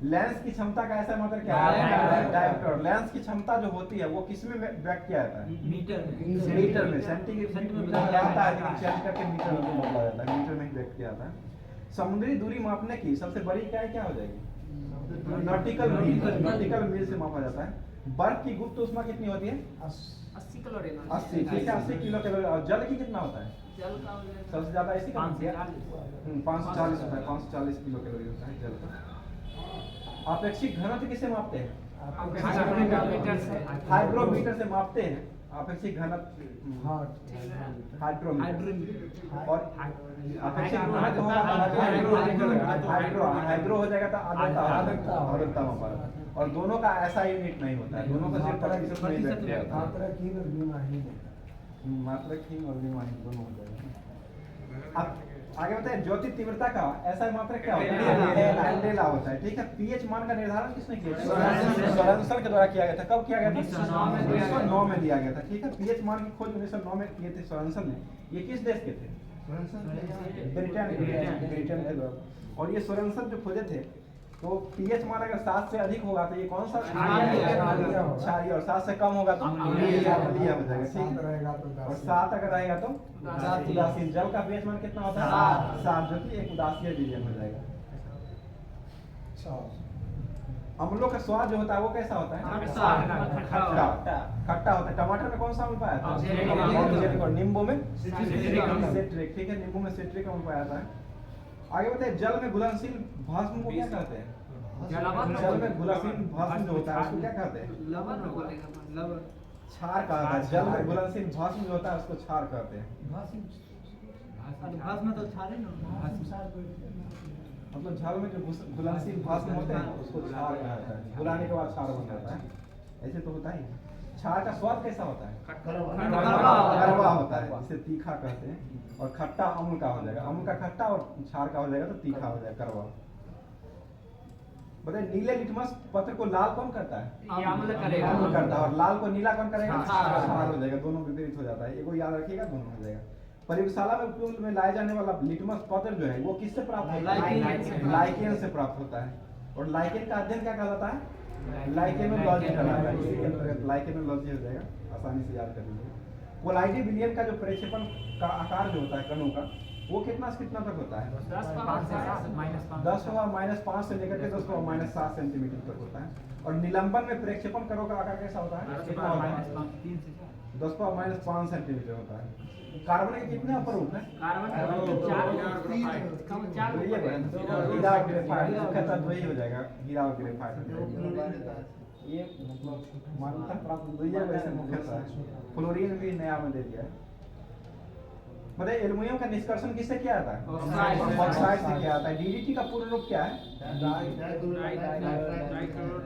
Speaker 1: लेंस की क्षमता का ऐसा मतलब क्या है? डायोप्टर। लेंस की क्षमता जो होती है वो किस में व्यक्त किया जाता है? मीटर में। सेंटीग्रेड मीटर आता है, लेकिन चेंज करके मीटर में बदला जाता है। मीटर में व्यक्त किया जाता है। समुद्री दूरी मापने की सबसे बड़ी इकाई क्या हो जाएगी? नॉटिकल मील से मापा जाता है। बर्फ की गुप्त ऊष्मा कितनी होती है?
Speaker 2: 80 कैलोरी।
Speaker 1: 80। ठीक है, 80 किलो कैलोरी। और जल की कितना होता है?
Speaker 2: जल का
Speaker 1: सबसे ज्यादा इसी का 540 होता है। 540 किलो कैलोरी होता है जल का। आपेक्षिक घनत्व किसे मापते हैं? हाइड्रोमीटर से मापते हैं। आपेक्षिक घनत्व हाइड्रोमीटर। और आपेक्षिक घनत्व हाइड्रो हो जाएगा तो आर्द्रता मापा। और दोनों का ऐसा यूनिट नहीं होता है। दोनों का सिर्फ प्रतिशत में व्यक्त किया जाता है। मात्रक हीन और विमाहीन दोनों हो जाएगा। अब आगे बताए ज्योति तीव्रता का ऐसा मात्रक क्या होता है? कैंडेला होता है। ठीक है, पीएच मान का निर्धारण किसने किया? सोरेनसन के द्वारा किया गया था। कब किया गया था? 1909 में दिया गया था। ठीक है, पीएच मान की खोज 1909 में किए थे सोरेनसन ने। ये किस देश के थे? ब्रिटेन के द्वारा। और ये सोरेनसन जो खोजे थे, तो पीएच मान अगर 7 से अधिक होगा तो ये कौन सा? क्षारीय। और 7 से कम होगा तो अम्लीय हो जाएगा। ठीक है, और 7 अगर रहेगा तो उदासीन। जल का पीएच मान कितना होता है? 7, जो कि एक उदासीय विलयन हो जाएगा। अम्लों का स्वाद जो होता है वो कैसा होता है? खट्टा होता है। टमाटर में कौन सा अम्ल पाया जाता है? और नींबू में सिट्रिक। ठीक है, नींबू में सिट्रिक अम्ल पाया जाता है। आगे बताइए, जल में घुलनशील भस्म को क्या कहते हैं? जल में घुलनशील भस्म जो होता है उसको क्या कहते हैं?
Speaker 2: लवण।
Speaker 1: क्षार कहा जाता है। जल में घुलनशील भस्म जो होता है उसको क्षार कहते हैं।
Speaker 2: भस्म तो क्षार है ना।
Speaker 1: मतलब जल में जो घुलनशील भस्म होते हैं उसको क्षार कहा जाता है। घुलाने के बाद क्षार बन जाता है। ऐसे तो होता ही। क्षार का स्वाद कैसा होता है? कड़वा होता है, इसे तीखा कहते हैं। और खट्टा अम्ल का हो जाएगा। अम्ल का खट्टा और क्षार का हो जाएगा तो तीखा हो जाएगा, कड़वा। बताइए, नीले लिटमस पत्र को लाल कौन करता है?
Speaker 2: अम्ल करेगा।
Speaker 1: अम्ल करता है। और लाल को नीला कौन करेगा? क्षार हो जाएगा। दोनों विपरीत हो जाता है। एगो याद रखिएगा, दोनों हो जाएगा। प्रयोगशाला में उपयोग में लाए जाने वाला लिटमस पत्र जो है वो किससे प्राप्त होता है? लाइकेन से प्राप्त होता है। और लाइकेन का अध्ययन क्या कहलाता है? लाइकेनोलॉजी कहलाता है। इसी के अंतर्गत लाइकेनोलॉजी हो जाएगा। आसानी से याद कर लीजिए। कोलाइडी विलयन का जो प्रक्षेपण का आकार जो होता है कणों का, वो कितना से कितना तक होता है? 10⁻⁻5 से लेकर के 10⁻⁷ सेंटीमीटर तक होता है। और निलंबन में प्रक्षेपण कणों का आकार कैसा होता है? कितना होता है? 10⁻⁵ सेंटीमीटर होता है। कार्बन के कितने अपरूप हैं? हीरा और ग्रेफाइट मुख्य तत्व वही हो जाएगा। हीरा और ग्रेफाइट ये मतलब मान्यता प्राप्त हुई है। वैसे मुख्यतः है। फ्लोरीन भी नया में दे दिया है। बताइए, एल्युमिनियम का निष्कर्षण किससे किया जाता है? ऑक्साइड से किया जाता है। डीडीटी का पूर्ण रूप क्या है?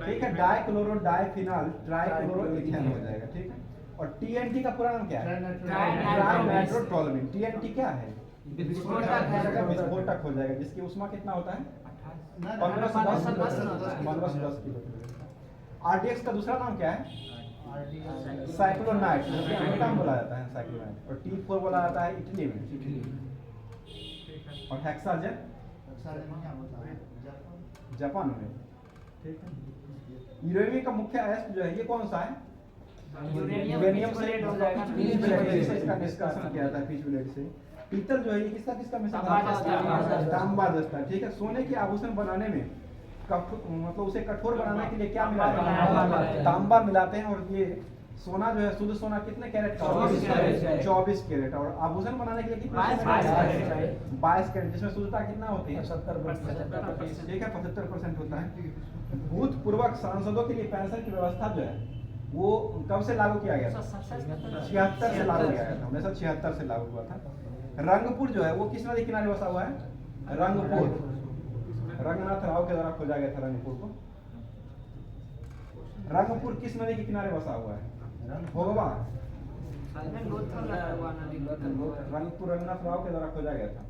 Speaker 1: ठीक है, डाइक्लोरो डाइफिनॉल ट्राइक्लोरोइथेन हो जाएगा। ठीक है, और टीएनटी का पूरा नाम क्या है? ट्राइनाइट्रोटोलुईन। टीएनटी क्या है? विस्फोटक हो जाएगा, जिसकी ऊष्मा कितना होता है? 1510 किलो। आरडीएक्स का दूसरा नाम क्या है? साइक्लोनाइट, जिसे अमृतम बोला जाता है, साइक्लोनाइट। और T4 बोला जाता है इटली में। और हेक्साजेन जापान में। ठीक है, यूरेनियम का मुख्य अयस्क जो है ये कौन सा है? यूरेनियम से इसका निष्कासन किया जाता है, फिश ब्लेड से। पीतल जो है ये किसका मिश्रण? तांबा जस्ता। ठीक है, सोने के आभूषण बनाने में मतलब उसे कठोर बनाने के लिए क्या मिलाते हैं? तांबा मिलाते हैं। और ये सोना जो है, शुद्ध सोना कितने कैरेट का? 24 कैरेट। और आभूषण बनाने के लिए कितना? 22 कैरेट, जिसमें शुद्धता कितना होती है? 70%। ठीक है, 75% होता है। भूतपूर्व सांसदों के लिए पेंशन की व्यवस्था जो है वो कब से लागू किया गया था? 76 से लागू किया गया था। 1976 से लागू हुआ था। रंगपुर जो है वो किस नदी किनारे बसा हुआ है? रंगपुर रंगनाथ राव के द्वारा खोजा गया था। रंगपुर को, रंगपुर किस नदी के किनारे बसा हुआ है? भोगवा। रंगपुर रंगनाथ राव के द्वारा खोजा गया था।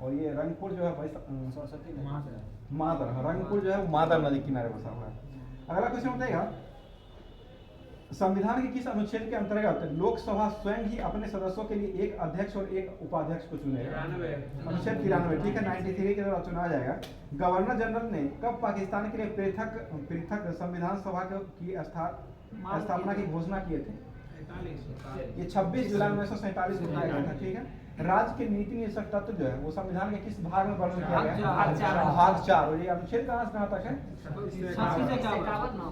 Speaker 1: और ये रंगपुर जो है मादर, रंगपुर जो है वो मादर नदी किनारे बसा हुआ है। अगला क्वेश्चन बताएगा, संविधान के किस अनुच्छेद के अंतर्गत लोकसभा स्वयं ही अपने सदस्यों के लिए एक अध्यक्ष और एक उपाध्यक्ष को चुनेगा? अनुच्छेद 93। ठीक है, 93 के द्वारा चुना जाएगा। गवर्नर जनरल ने कब पाकिस्तान के लिए पृथक संविधान सभा की स्थापना की घोषणा किए थे? ये 26 जुलाई 1947 को किया गया था। ठीक है, राज्य के नीति निदेशक तत्व जो है वो संविधान के किस भाग में वर्णन किया गया है? भाग 4। और ये अनुच्छेद कहाँ से कहाँ तक है?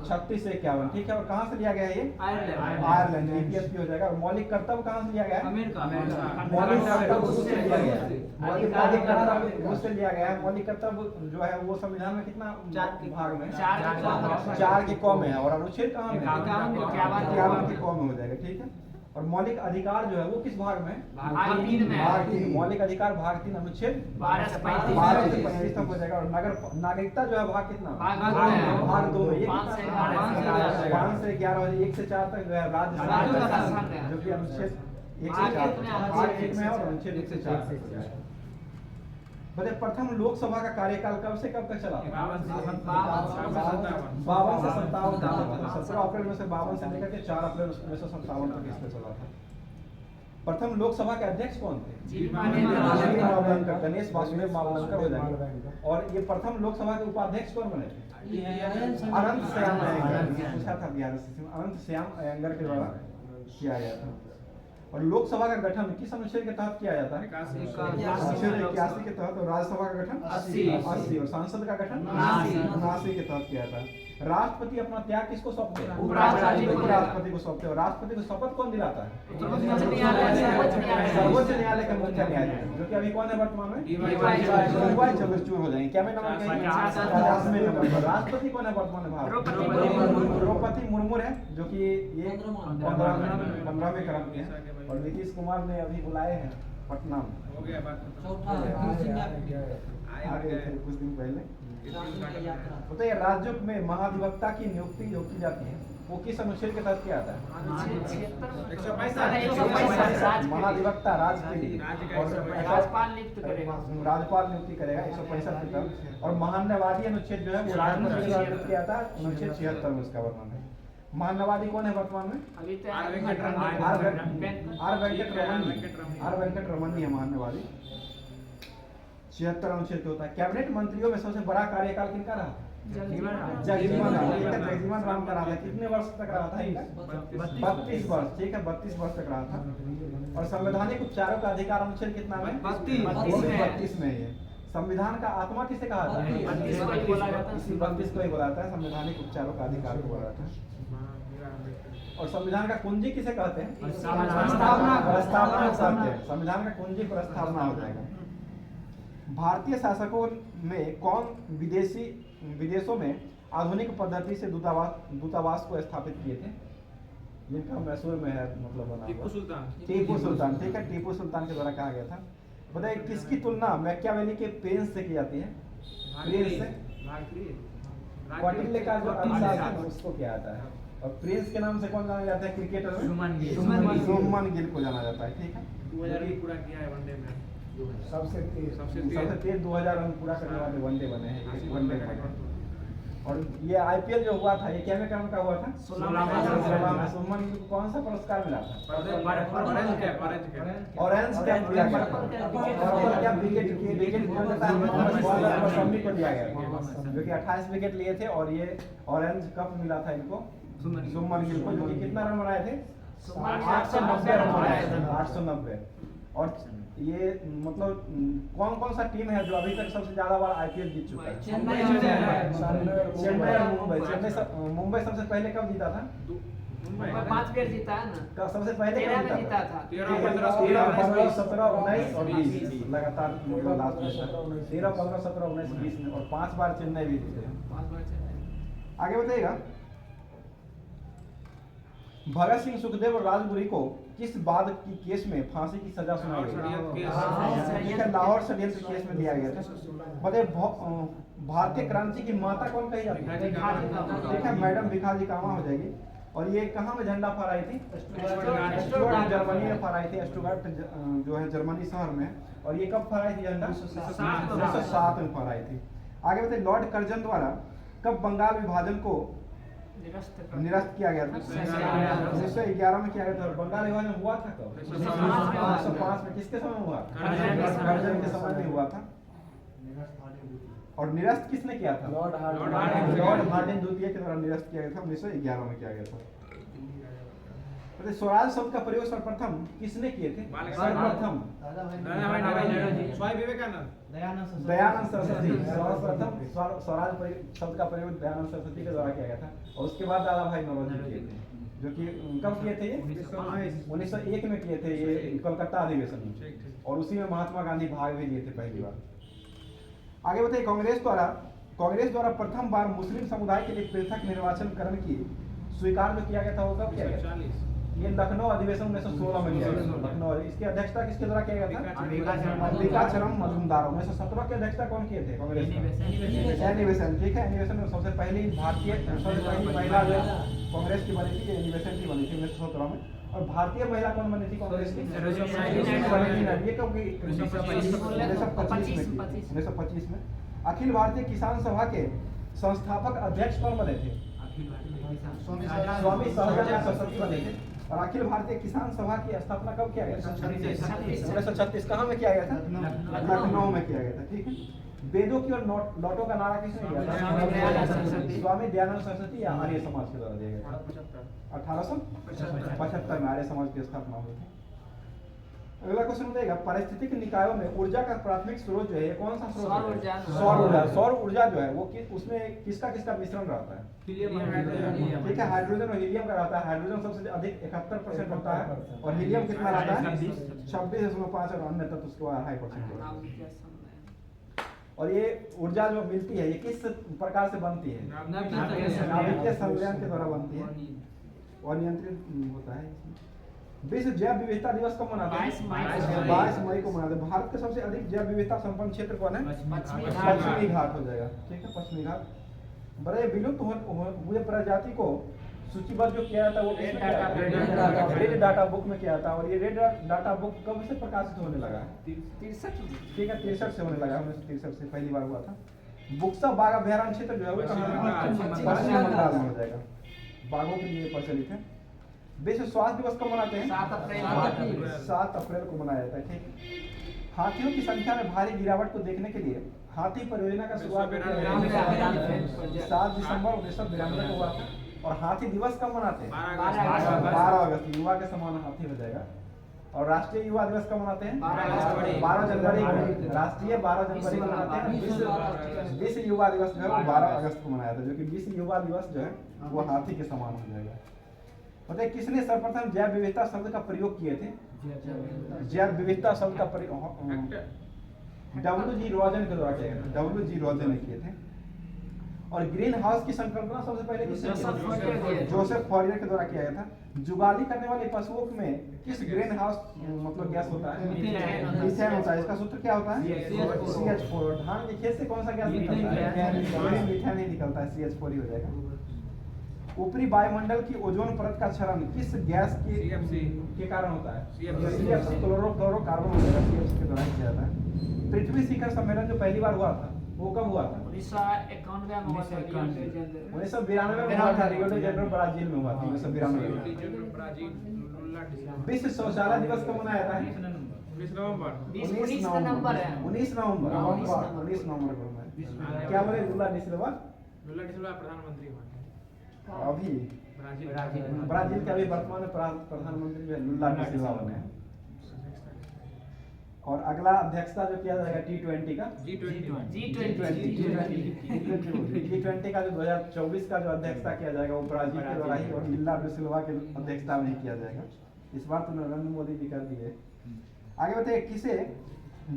Speaker 1: 36 से 51। ठीक है, और कहाँ से लिया गया है? ये आयरलैंड। यूपीएसपी हो जाएगा। और मौलिक कर्तव्य कहाँ से लिया गया है? मौलिक कर्तव्य रूस से लिया गया है। रूस से लिया गया है। मौलिक कर्तव्य जो है वो संविधान में कितना भाग में? 4 के क में है। और अनुच्छेद कहाँ में? 51 के क में हो जाएगा। ठीक है, और मौलिक अधिकार जो है वो किस भाग में?
Speaker 2: भाग 3 में।
Speaker 1: भाग 3। मौलिक अधिकार भाग 3 अनुच्छेद 12 से 35 तक हो जाएगा। और नागरिकता जो है भाग कितना? भाग 2 में। ये 5 से 11 1 से 4 तक जो है राज्य, जो कि अनुच्छेद 1 से 4 8 1 में है और अनुच्छेद 1 से 4 बताइए प्रथम लोकसभा का कार्यकाल कब से कब तक चला? 52 से 57 तक। 17 अप्रैल में से 52 से लेकर के 4 अप्रैल 1957 तक इसमें चला था। प्रथम लोकसभा के अध्यक्ष कौन थे? गणेश वासुदेव मावलंकर हो जाएंगे। और ये प्रथम लोकसभा के उपाध्यक्ष कौन बने थे? अनंत श्याम अयंगर। पूछा था बिहार से, अनंत श्याम अयंगर के द्वारा किया गया था। और लोकसभा का गठन किस अनुच्छेद के तहत किया जाता है? 81 के तहत। और राज्यसभा का गठन 80 और सांसद का गठन 79 के तहत किया जाता है। राष्ट्रपति अपना त्याग किसको सौंपते हैं? उपराष्ट्रपति को सौंपते हैं। और राष्ट्रपति को शपथ कौन दिलाता है? सर्वोच्च न्यायालय का मुख्य न्यायाधीश, जो कि अभी कौन है वर्तमान में? डीवाई चंद्रचूड़ हो जाएंगे। क्या में नंबर? 50वें नंबर पर। राष्ट्रपति कौन है वर्तमान में? द्रौपदी मुर्मू है, जो कि ये 15वें क्रम के हैं। और नीतीश कुमार ने अभी बुलाए हैं पटना में।
Speaker 3: हो गया बात
Speaker 1: आगे थे कुछ दिन पहले। बताइए राज्यों में महाधिवक्ता की नियुक्ति जो की जाती है वो किस अनुच्छेद के तहत किया जाता है? महाधिवक्ता राज्य के लिए
Speaker 2: राज्यपाल नियुक्त करेगा।
Speaker 1: राज्यपाल नियुक्ति करेगा 165 के तहत। और महान्यवादी अनुच्छेद जो है वो राष्ट्रपति द्वारा नियुक्त किया जाता है। अनुच्छेद 76 में उसका वर्णन है। महान्यवादी कौन है वर्तमान में?
Speaker 2: अभी तो
Speaker 1: आर वेंकट रमन है महान्यवादी। 76 अनुच्छेद होता है। कैबिनेट मंत्रियों में सबसे बड़ा कार्यकाल किनका रहा? जगजीवन राम का रहा था। कितने वर्ष तक रहा था? 32 वर्ष। ठीक है, 32 वर्ष तक रहा था। और संवैधानिक उपचारों का अधिकार अनुच्छेद कितना में? 32 में है। संविधान का आत्मा किसे कहा जाता है? 32 को ही बोला जाता है। संवैधानिक उपचारों का अधिकार को बोला जाता है। और संविधान का कुंजी किसे कहते हैं? प्रस्तावना। संविधान का कुंजी प्रस्तावना हो जाएगा। भारतीय शासकों में कौन विदेशों में आधुनिक पद्धति से दूतावास को स्थापित किए थे? जिनका मैसूर में है, मतलब बना टीपू सुल्तान। ठीक है, टीपू सुल्तान के द्वारा कहा गया था। बताइए किसकी तुलना मैकियावेली के प्रिंस से की जाती है? प्रिंस से कौटिल्य का जो अभिशासन है उसको किया जाता है। और प्रिंस के नाम से कौन जाना जाता है क्रिकेटर में? शुभमन गिल को जाना जाता है। ठीक है,
Speaker 3: 2000 पूरा किया है वनडे में।
Speaker 1: सबसे तेज 2000 रन पूरा करने वाले वनडे बने हैं। वनडे और ये आईपीएल जो हुआ था ये क्या में क्रम का हुआ था? 16 में। शुभमन गिल को कौन सा पुरस्कार मिला था? ऑरेंज कैप दिया गया। पर्पल कैप विकेट को दिया गया, जो कि 28 विकेट लिए थे। और ये ऑरेंज कप मिला था इनको शुभमन गिल को, जो कि कितना रन बनाए थे? 890 रन बनाए थे। 890। और ये मतलब कौन कौन सा टीम है जो अभी तक सबसे ज्यादा बार आईपीएल जीत चुका है? चेन्नई और मुंबई। मुंबई सबसे पहले कब जीता था?
Speaker 2: 5 बार जीता है ना।
Speaker 1: सबसे पहले
Speaker 2: 13 में जीता था।
Speaker 1: 13, 15, 17, 19 और 20 लगातार लास्ट में 13, 15, 17, 19, 20 में। और 5 बार चेन्नई भी जीते।
Speaker 2: 5 बार चेन्नई।
Speaker 1: आगे बताइएगा भगत सिंह, सुखदेव और राजगुरु को किस बाद की केस में फांसी की सजा सुनाई गई? लाहौर षड्यंत्र केस में दिया गया था। बताइए भारतीय क्रांति की माता कौन कही जाती है? ठीक है, मैडम भिखाजी कामा हो जाएगी। और ये कहाँ में झंडा फहराई थी? स्टुटगार्ट जर्मनी में फहराई थी। स्टुटगार्ट जो है जर्मनी शहर में। और ये कब फहराई थी झंडा? 1907 में फहराई थी। आगे बताइए लॉर्ड कर्जन द्वारा कब बंगाल विभाजन को निरस्त किया गया था? 1911 में किया गया था। बंगाल विभाजन हुआ था कब? 1905 में। किसके समय हुआ? कर्जन के समय में हुआ था। और निरस्त किसने किया था? लॉर्ड हार्डिंग द्वितीय के द्वारा निरस्त किया गया था। 1911 में किया गया था। स्वराज शब्द का प्रयोग सर्वप्रथम किसने किए थे? सर्वप्रथम दयानंद सरस्वती। सर्वप्रथम स्वराज शब्द का प्रयोग दयानंद सरस्वती के द्वारा किया गया था। और उसके बाद दादा भाई नौरोजी किए थे, जो कि कब किए थे? ये 1901 में किए थे, ये कलकत्ता अधिवेशन में। और उसी में महात्मा गांधी भाग भी लिए थे पहली बार। आगे बताइए कांग्रेस द्वारा प्रथम बार मुस्लिम समुदाय के लिए पृथक निर्वाचन करण की स्वीकार जो किया गया था वो कब किया गया? ये लखनऊ अधिवेशन 1916 में किया गया। लखनऊ। इसकी अध्यक्षता किसके द्वारा किया गया था? अंबिकाचरण मजूमदार। 1917 की अध्यक्षता कौन किए थे कांग्रेस? Annie Besant. ठीक है, एनी बेसेंट सबसे पहली महिला जो कांग्रेस की बनी थी, एनी बेसेंट की बनी थी 1917 में। और भारतीय महिला कौन बनी थी कांग्रेस की? ये कब की? 1925 में। अखिल भारतीय किसान सभा के संस्थापक अध्यक्ष कौन बने थे? स्वामी सहजानंद सरस्वती बने थे। और अखिल भारतीय किसान सभा की स्थापना कब किया गया था? 1936। कहाँ में किया गया था? लखनऊ में किया गया था। ठीक है। वेदों की और लौटों का नारा किसने दिया था? स्वामी दयानंद सरस्वती या आर्य समाज के द्वारा दिया गया था। 1875 में आर्य समाज की स्थापना हुई थी। अगला क्वेश्चन बताइएगा, पारिस्थितिक निकायों में ऊर्जा का प्राथमिक स्रोत जो है कौन सा स्रोत? सौर ऊर्जा जो है वो उसमें किसका मिश्रण रहता है? ठीक है, हाइड्रोजन और हीलियम का रहता है। हाइड्रोजन सबसे अधिक 71% होता है और हीलियम कितना रहता है? 26.5 और अन्य तत्व उसके बाद 2.5% होता है। और ये ऊर्जा जो मिलती है ये किस प्रकार से बनती है? नाभिकीय संलयन के द्वारा बनती है और नियंत्रित होता है। विश्व जैव विविधता दिवस कब मनाते हैं? 22 मई को मनाते हैं। भारत का सबसे अधिक जैव विविधता संपन्न क्षेत्र कौन है? पश्चिमी घाट हो जाएगा। ठीक है, पश्चिमी घाट। बड़े विलुप्त हुए प्रजाति को सूचीबद्ध जो किया जाता है वो रेड डाटा बुक में किया था। और ये रेड डाटा बुक कब से प्रकाशित होने लगा है? 63। ठीक है, 63 से होने लगा। 1963 से पहली बार हुआ था। बुक्सा बाघ अभयारण्य क्षेत्र जो है वो पश्चिम बंगाल में हो जाएगा। बाघों के लिए प्रचलित है। विश्व स्वास्थ्य दिवस कब मनाते हैं? 7 अप्रैल को मनाया जाता है। ठीक। हाथियों की संख्या में भारी गिरावट को देखने के लिए हाथी परियोजना का शुरुआत 7 दिसंबर 1992 को हुआ था। और हाथी दिवस कब मनाते हैं? 12 अगस्त। युवा के समान हाथी हो जाएगा। और राष्ट्रीय युवा दिवस कब मनाते हैं? 12 जनवरी को। राष्ट्रीय 12 जनवरी को मनाते हैं। विश्व युवा दिवस जो है वो 12 अगस्त को मनाया था, जो कि विश्व युवा दिवस जो है वो हाथी के समान हो जाएगा। बताइए किसने सर्वप्रथम जैव विविधता शब्द का प्रयोग किए थे? जैव विविधता शब्द का प्रयोग W.G. रॉजन के द्वारा किया गया था। W.G. रॉजन ने किए थे। और ग्रीन हाउस की संकल्पना सबसे पहले किसने? जोसेफ फॉरियर के द्वारा किया गया था। जुगाली करने वाले पशुओं में किस ग्रीन हाउस मतलब गैस होता है? मीथेन होता है। इसका सूत्र क्या होता है? CH4। धान के खेत से कौन सा गैस निकलता है? मीथेन ही निकलता है। CH4 ही हो जाएगा। ऊपरी वायुमंडल की ओजोन परत का क्षरण किस गैस के कारण होता है? CFC क्लोरोफ्लोरोकार्बन हो जाएगा। CFC के द्वारा किया जाता है। पृथ्वी शिखर सम्मेलन जो पहली बार हुआ था वो कब हुआ था? 1991 में हुआ था। 1992 में हुआ था। रियो डी जेनेरो ब्राजील में हुआ था। 1992 में। विश्व शौचालय दिवस कब मनाया जाता है? 19 नवंबर को। क्या बोले? लुला डी सिल्वा
Speaker 3: प्रधानमंत्री
Speaker 1: अभी ब्राजील के अभी वर्तमान में प्रधानमंत्री जो है लुला डी सिल्वा बने हैं। और अगला अध्यक्षता जो किया जाएगा T20 का G20 का जो 2024 का जो अध्यक्षता किया जाएगा वो ब्राजील के द्वारा ही और लुला डी सिल्वा के अध्यक्षता में ही किया जाएगा। इस बार तो नरेंद्र मोदी जी कर दिए। आगे बताइए किसे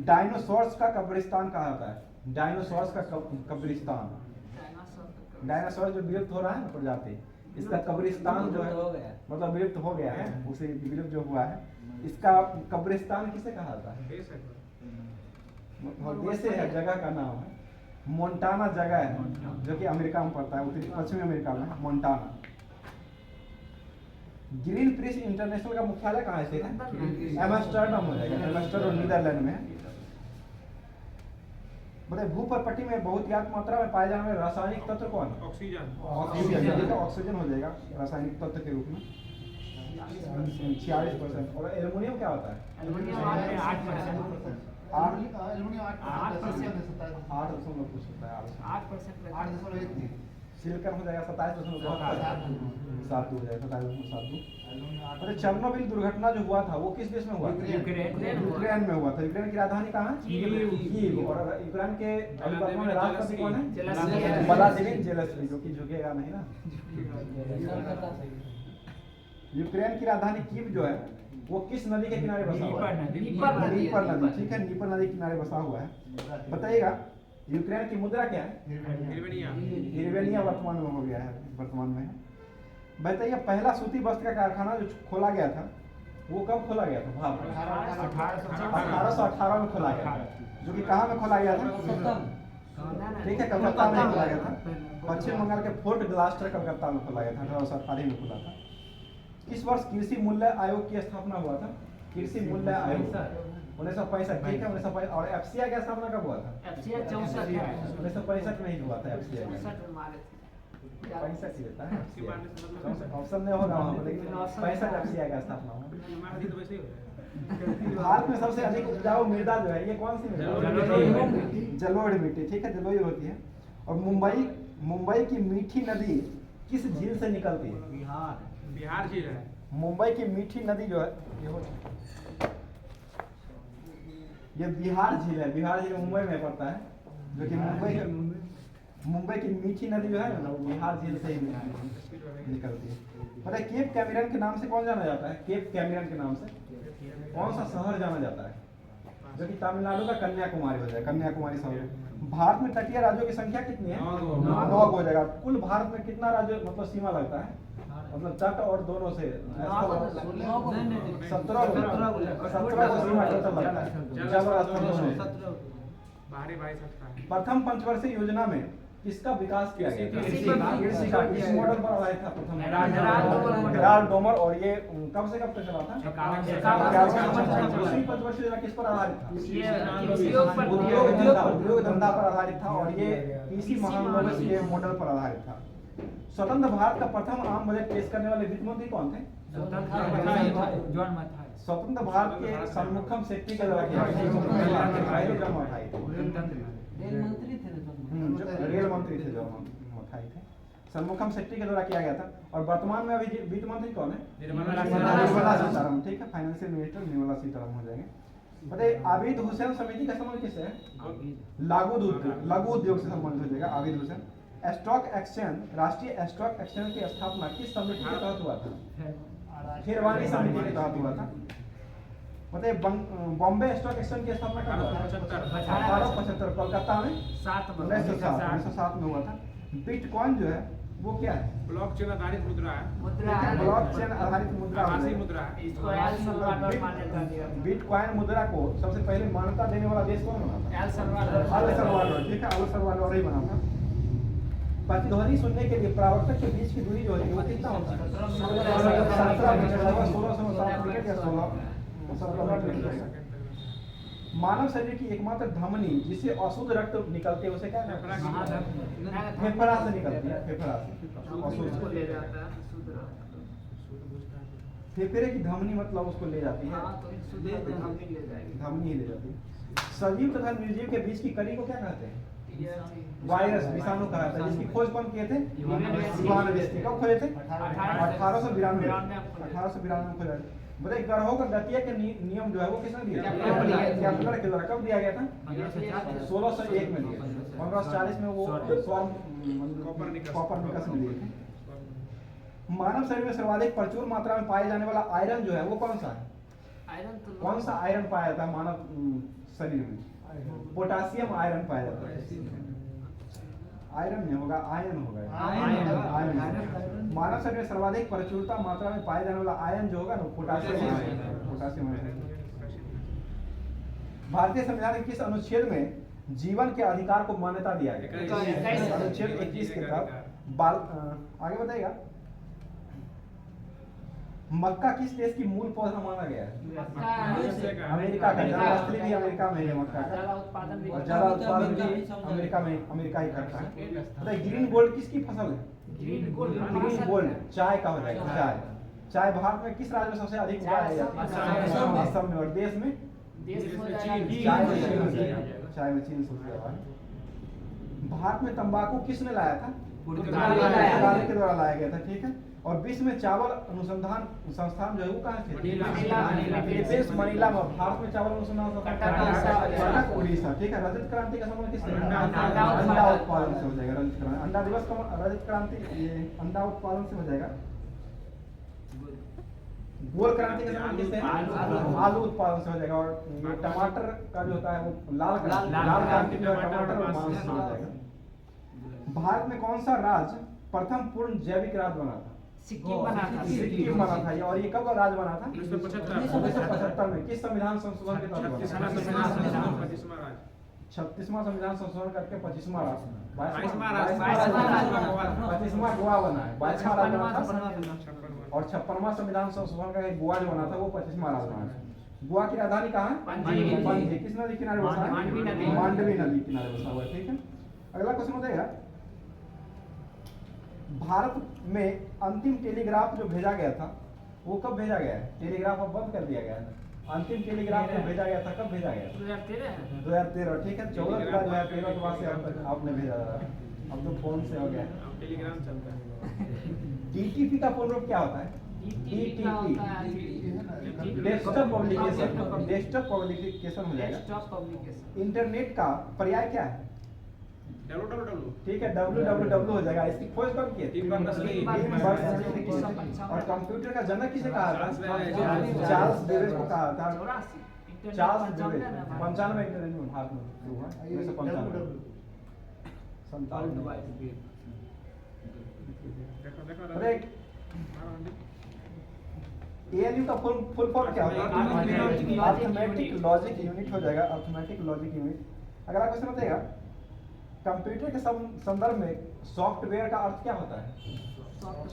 Speaker 1: डायनासोर्स का कब्रिस्तान कहा जाता है? डायनासोर्स का कब्रिस्तान। डायनासोर जो विलुप्त हो रहा है ना प्रजाति, इसका कब्रिस्तान जो है मतलब विलुप्त हो गया है, उसे विलुप्त जो हुआ है इसका कब्रिस्तान किसे कहा जाता है? देश है, जगह का नाम है। मोन्टाना जगह है जो कि अमेरिका में पड़ता है, उत्तरी पश्चिमी अमेरिका में मोन्टाना। ग्रीन प्रेस इंटरनेशनल का मुख्यालय कहाँ है? एम्स्टर्डम हो जाएगा। एम्स्टर्डम नीदरलैंड में है। मतलब भूपटपट्टी में बहुत ज्ञात मात्रा में पाए जाने वाले रासायनिक तत्व कौन? ऑक्सीजन हो जाएगा रासायनिक तत्व के रूप में 46%। और एल्युमिनियम क्या होता है? 8.7 सिलिकॉन हो जाएगा 27.7 हो जाएगा 27.72। अरे चेरनोबिल दुर्घटना जो हुआ था वो किस देश में हुआ? यूक्रेन में हुआ था। यूक्रेन की राजधानी कहाँ है? कीव। और यूक्रेन के वर्तमान में राष्ट्रपति कौन है? व्लादिमीर ज़ेलेंस्की, जो कि झुकेगा नहीं ना। यूक्रेन की राजधानी कीव जो है वो किस नदी के किनारे बसा हुआ है? नीपर नदी। ठीक है, नीपर नदी के किनारे बसा हुआ है। बताइएगा यूक्रेन की मुद्रा क्या है? हिरवेनिया वर्तमान में हो गया है, वर्तमान में है। बताइए पहला सूती वस्त्र का कारखाना जो खोला गया था वो कब खोला गया था? 1818 में खोला गया था, जो कि कहाँ में खोला गया था? ठीक है, कलकत्ता में खोला गया था। पश्चिम बंगाल के फोर्ट ग्लास्टर कलकत्ता में खोला गया था। 1818 में खोला था। किस वर्ष कृषि मूल्य आयोग की स्थापना हुआ था? कृषि मूल्य आयोग 1965, ठीक है 1965। और एफसीआई की स्थापना कब हुआ था?
Speaker 2: एफसीआई 64 है।
Speaker 1: 1965 में ही हुआ था एफसीआई।
Speaker 2: 64 में मारे थे।
Speaker 1: 65 ही रहता है ऑप्शन में होगा वहाँ पर, लेकिन 65 एफसीआई का स्थापना हुआ।
Speaker 3: हमारा तो वैसे ही हो रहा
Speaker 1: भारत में सबसे अधिक उपजाऊ मृदा जो है ये कौन सी मृदा? जलोढ़ मिट्टी, ठीक है जलोढ़ होती है। और मुंबई की मीठी नदी किस झील से निकलती है?
Speaker 3: है। बिहार झील है।
Speaker 1: मुंबई की मीठी नदी जो है ये बिहार झील है। बिहार झील मुंबई में पड़ता है, जो कि मुंबई की मीठी नदी जो है ना वो बिहार झील से ही निकलती है। पता है केप कैमरन के नाम से कौन जाना जाता है? केप कैमरन के नाम से कौन सा शहर जाना जाता है? जो कि तमिलनाडु का कन्याकुमारी हो जाएगा, कन्याकुमारी शहर। भारत में तटीय राज्यों की संख्या कितनी है? 9 हो जाएगा। कुल भारत में कितना राज्य मतलब सीमा लगता है? मतलब तट और दोनों से 17 को सीमा टोटल लगता है। जल और स्थल दोनों से।
Speaker 3: बाहरी 22
Speaker 1: प्रथम पंचवर्षीय योजना में किसका विकास किया गया? कृषि का। किस मॉडल पर आधारित था प्रथम? Herald Domar. और ये कब से कब तक चला था? 51 दूसरी पंचवर्षीय योजना किस पर आधारित था? उद्योग धंधा पर आधारित था। और ये पीसी महालनोबिस के मॉडल पर आधारित था। स्वतंत्र भारत का प्रथम आम बजट पेश करने वाले वित्त मंत्री कौन थे? स्वतंत्र भारत के सन्मुखम सेट्टी के द्वारा किया रेल मंत्री थे जो मथाई थे, सन्मुखम सेट्टी के द्वारा किया गया था। और वर्तमान में अभी वित्त मंत्री कौन है? निर्मला सीतारमण, ठीक है फाइनेंशियल मिनिस्टर निर्मला सीतारमण हो जाएंगे। बताइए आबिद हुसैन समिति का संबंध किससे है? लघु उद्योग से संबंधित हो जाएगा आबिद हुसैन। स्टॉक एक्सचेंज, राष्ट्रीय स्टॉक एक्सचेंज की स्थापना किस समिति के तहत हुआ था? खिरवानी समिति के तहत हुआ था। बताइए बॉम्बे स्टॉक एक्सचेंज की स्थापना कब हुआ था? 1875 कोलकाता में 1907 में हुआ था। बिटकॉइन जो है वो क्या है?
Speaker 3: ब्लॉकचेन आधारित मुद्रा है।
Speaker 1: ब्लॉकचेन आधारित मुद्रा
Speaker 3: आभासी मुद्रा है।
Speaker 2: इसको एल सल्वाडोर मान्यता दिया।
Speaker 1: बिटकॉइन मुद्रा को सबसे पहले मान्यता देने वाला देश कौन बना था?
Speaker 2: एल सल्वाडोर,
Speaker 1: ठीक है एल सल्वाडोर ही बना था। प्रतिध्वनि सुनने के लिए परावर्तक के बीच की दूरी जो है वो कितना होता है? 17 मीटर, लगभग 1607 मीटर या 17 मीटर। मानव शरीर की एकमात्र धमनी जिसे अशुद्ध रक्त निकलते है उसे क्या कहते हैं? फेफड़ा से निकलती है, फेफड़ा से अशुद्ध
Speaker 2: ले जाता है शुद्ध रक्त।
Speaker 1: फेफड़े की धमनी मतलब उसको ले जाती है,
Speaker 2: हाँ तो शुद्ध रक्त धमनी ले जाएगी।
Speaker 1: धमनी ही ले जाती है। सजीव तथा निर्जीव के बीच की कड़ी को क्या कहते हैं? वायरस, विषाणु कहा जाता है, जिसकी खोज कौन किए थे? Ivan whisky. कब खोजे थे? 1892 में खोजा। बताइए ग्रहों का गतिज के नियम जो है वो किसने दिया? केपलर के द्वारा। कब दिया गया था? 1601 में दिया। 1540 में वो कोपरनिकस ने दिए थे। मानव शरीर में सर्वाधिक प्रचुर मात्रा में पाए जाने वाला आयरन जो है वो कौन सा है? कौन सा आयरन पाया जाता है मानव शरीर में? पोटासियम आयरन पाया जाता है। आयरन नहीं होगा, आयन होगा। आयन। मानव शरीर में सर्वाधिक प्रचुरता मात्रा में पाए जाने वाला आयन जो होगा ना पोटासियम आयन। भारतीय संविधान के किस अनुच्छेद में जीवन के अधिकार को मान्यता दिया गया? अनुच्छेद 21 के तहत। आगे बताइएगा। मक्का किस देश की मूल पौधा माना गया है? अमेरिका का। जन्मस्थली भी अमेरिका में है मक्का का। और ज्यादा उत्पादन भी अमेरिका ही करता है। ग्रीन गोल्ड किसकी फसल है? ग्रीन गोल्ड चाय का हो जाएगा। चाय भारत में किस राज्य में सबसे अधिक उगाई जाती है? असम में। और देश में? चाय में चीन सबसे ज्यादा। भारत में तंबाकू किसने लाया था? पुर्तगाली के द्वारा लाया गया था, ठीक है। और विश्व में चावल अनुसंधान संस्थान जो है वो कहाँ थे? देश मनीला में। भारत में चावल अनुसंधान संस्थान उड़ीसा, ठीक है। रजत क्रांति का संबंध किससे? अंडा उत्पादन से हो जाएगा। रजत क्रांति, अंडा दिवस का रजत क्रांति ये अंडा उत्पादन से हो जाएगा। गोल क्रांति का संबंध किससे? आलू उत्पादन से हो जाएगा। और टमाटर का जो होता है वो लाल क्रांति जो है टमाटर और मांस से हो जाएगा। भारत में कौन सा राज्य प्रथम पूर्ण जैविक राज्य बना था?
Speaker 2: सिक्किम बना था।
Speaker 1: सिक्किम बना था। और ये कब राज्य बना था?
Speaker 3: 1975
Speaker 1: में। किस संविधान संशोधन के तहत बना? 36वां संविधान संशोधन करके 25वां राज्य 25वां गोवा बना है। 22वां राज्य बना था
Speaker 4: और 56वां संविधान संशोधन का गोवा जो बना था वो 25वां राज्य बना था। गोवा की राजधानी कहाँ है? पणजी। किस नदी किनारे बसा है? मांडवी नदी किनारे बसा हुआ है, ठीक है। अगला क्वेश्चन बताएगा, भारत में अंतिम टेलीग्राफ जो भेजा गया था वो कब भेजा गया है? टेलीग्राफ अब बंद कर दिया गया है। अंतिम टेलीग्राफ जो भेजा गया था कब भेजा गया? 2013, ठीक है। 14 जुलाई 2013 के बाद से अब तक आपने भेजा था। अब तो फोन से हो गया।
Speaker 3: अब टेलीग्राम चलता है।
Speaker 4: डीटीपी का पूर्ण रूप क्या होता है? DTP desktop publication, desktop publication हो जाएगा। इंटरनेट का पर्याय क्या है?
Speaker 3: www।
Speaker 4: ठीक है, www हो जाएगा। इसकी खोज कौन की है?
Speaker 3: Tim Berners-Lee.
Speaker 4: टिम बर्नर्स-ली की है। और कंप्यूटर का जनक किसे कहा था? चार्ल्स बेबेज को कहा था। चार्ल्स बेबेज 95 इंटरनेट में हाथ में शुरू हुआ 1995।
Speaker 3: देखो
Speaker 4: अरे एएलयू का फुल फॉर्म क्या होता है? अर्थमेटिक लॉजिक यूनिट हो जाएगा, अर्थमेटिक लॉजिक यूनिट। अगला क्वेश्चन बताएगा, कंप्यूटर के संदर्भ में सॉफ्टवेयर का अर्थ क्या होता है?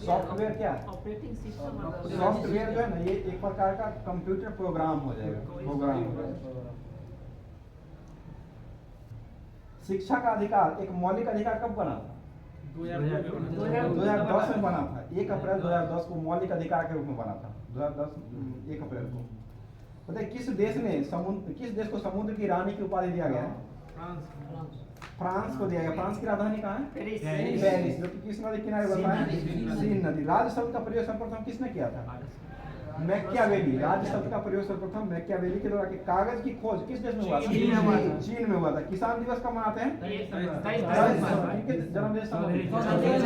Speaker 4: सॉफ्टवेयर क्या है?
Speaker 2: Operating system.
Speaker 4: सॉफ्टवेयर जो है ना, ये एक प्रकार का कंप्यूटर प्रोग्राम हो जाएगा, प्रोग्राम हो जाएगा। शिक्षा का अधिकार एक मौलिक अधिकार कब बना था? 2010 में बना था। 1 अप्रैल 2010 को मौलिक अधिकार के रूप में बना था। 2010 1 अप्रैल को। बताइए किस देश को समुद्र की रानी की उपाधि दिया गया है? फ्रांस को दिया गया। फ्रांस की राजधानी कहाँ है? पेरिस। जो कि किस नदी किनारे बसा है? सीन नदी। राज्य शब्द का प्रयोग सर्वप्रथम किसने किया था? मैकियावेली। राज्य शब्द का प्रयोग सर्वप्रथम मैकियावेली के द्वारा। कागज की खोज किस देश में हुआ था? चीन में हुआ था। किसान दिवस कब मनाते हैं? जन्मदिन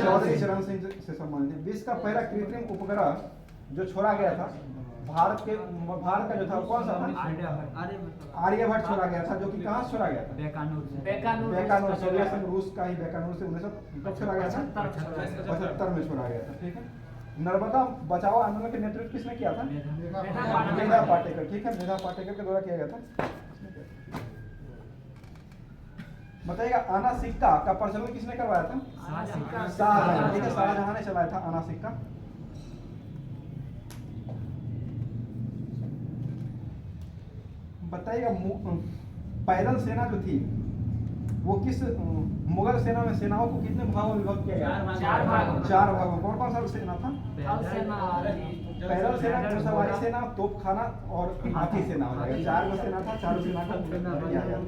Speaker 4: चौधरी चरण सिंह से संबंधित। विश्व का पहला कृत्रिम उपग्रह जो छोड़ा गया था भारत का जो था कौन सा था? आर्यभट्ट छोड़ा गया था। जो कि कहाँ से छोड़ा गया था? बैकानूर। सोवियत संघ रूस का ही बैकानूर से 1900 कब छोड़ा गया था? 75 में छोड़ा गया था, ठीक है। नर्मदा बचाओ आंदोलन के नेतृत्व किसने किया था? मेधा पाटेकर, ठीक है। मेधा पाटेकर के द्वारा किया गया था। बताइएगा, आना सिक्का का प्रचलन किसने करवाया था? शाहजहां, ठीक है। शाहजहां ने चलाया था आना सिक्का। बताइएगा, पैदल सेना जो थी वो किस मुगल सेना में सेनाओं को कितने भागों में विभक्त किया गया? 4 भागों। कौन कौन सा सेना था? पैदल सेना, घुड़सवारी सेना, तोपखाना और हाथी सेना हो जाएगा। 4 गो सेना था। 4 सेना का 1989।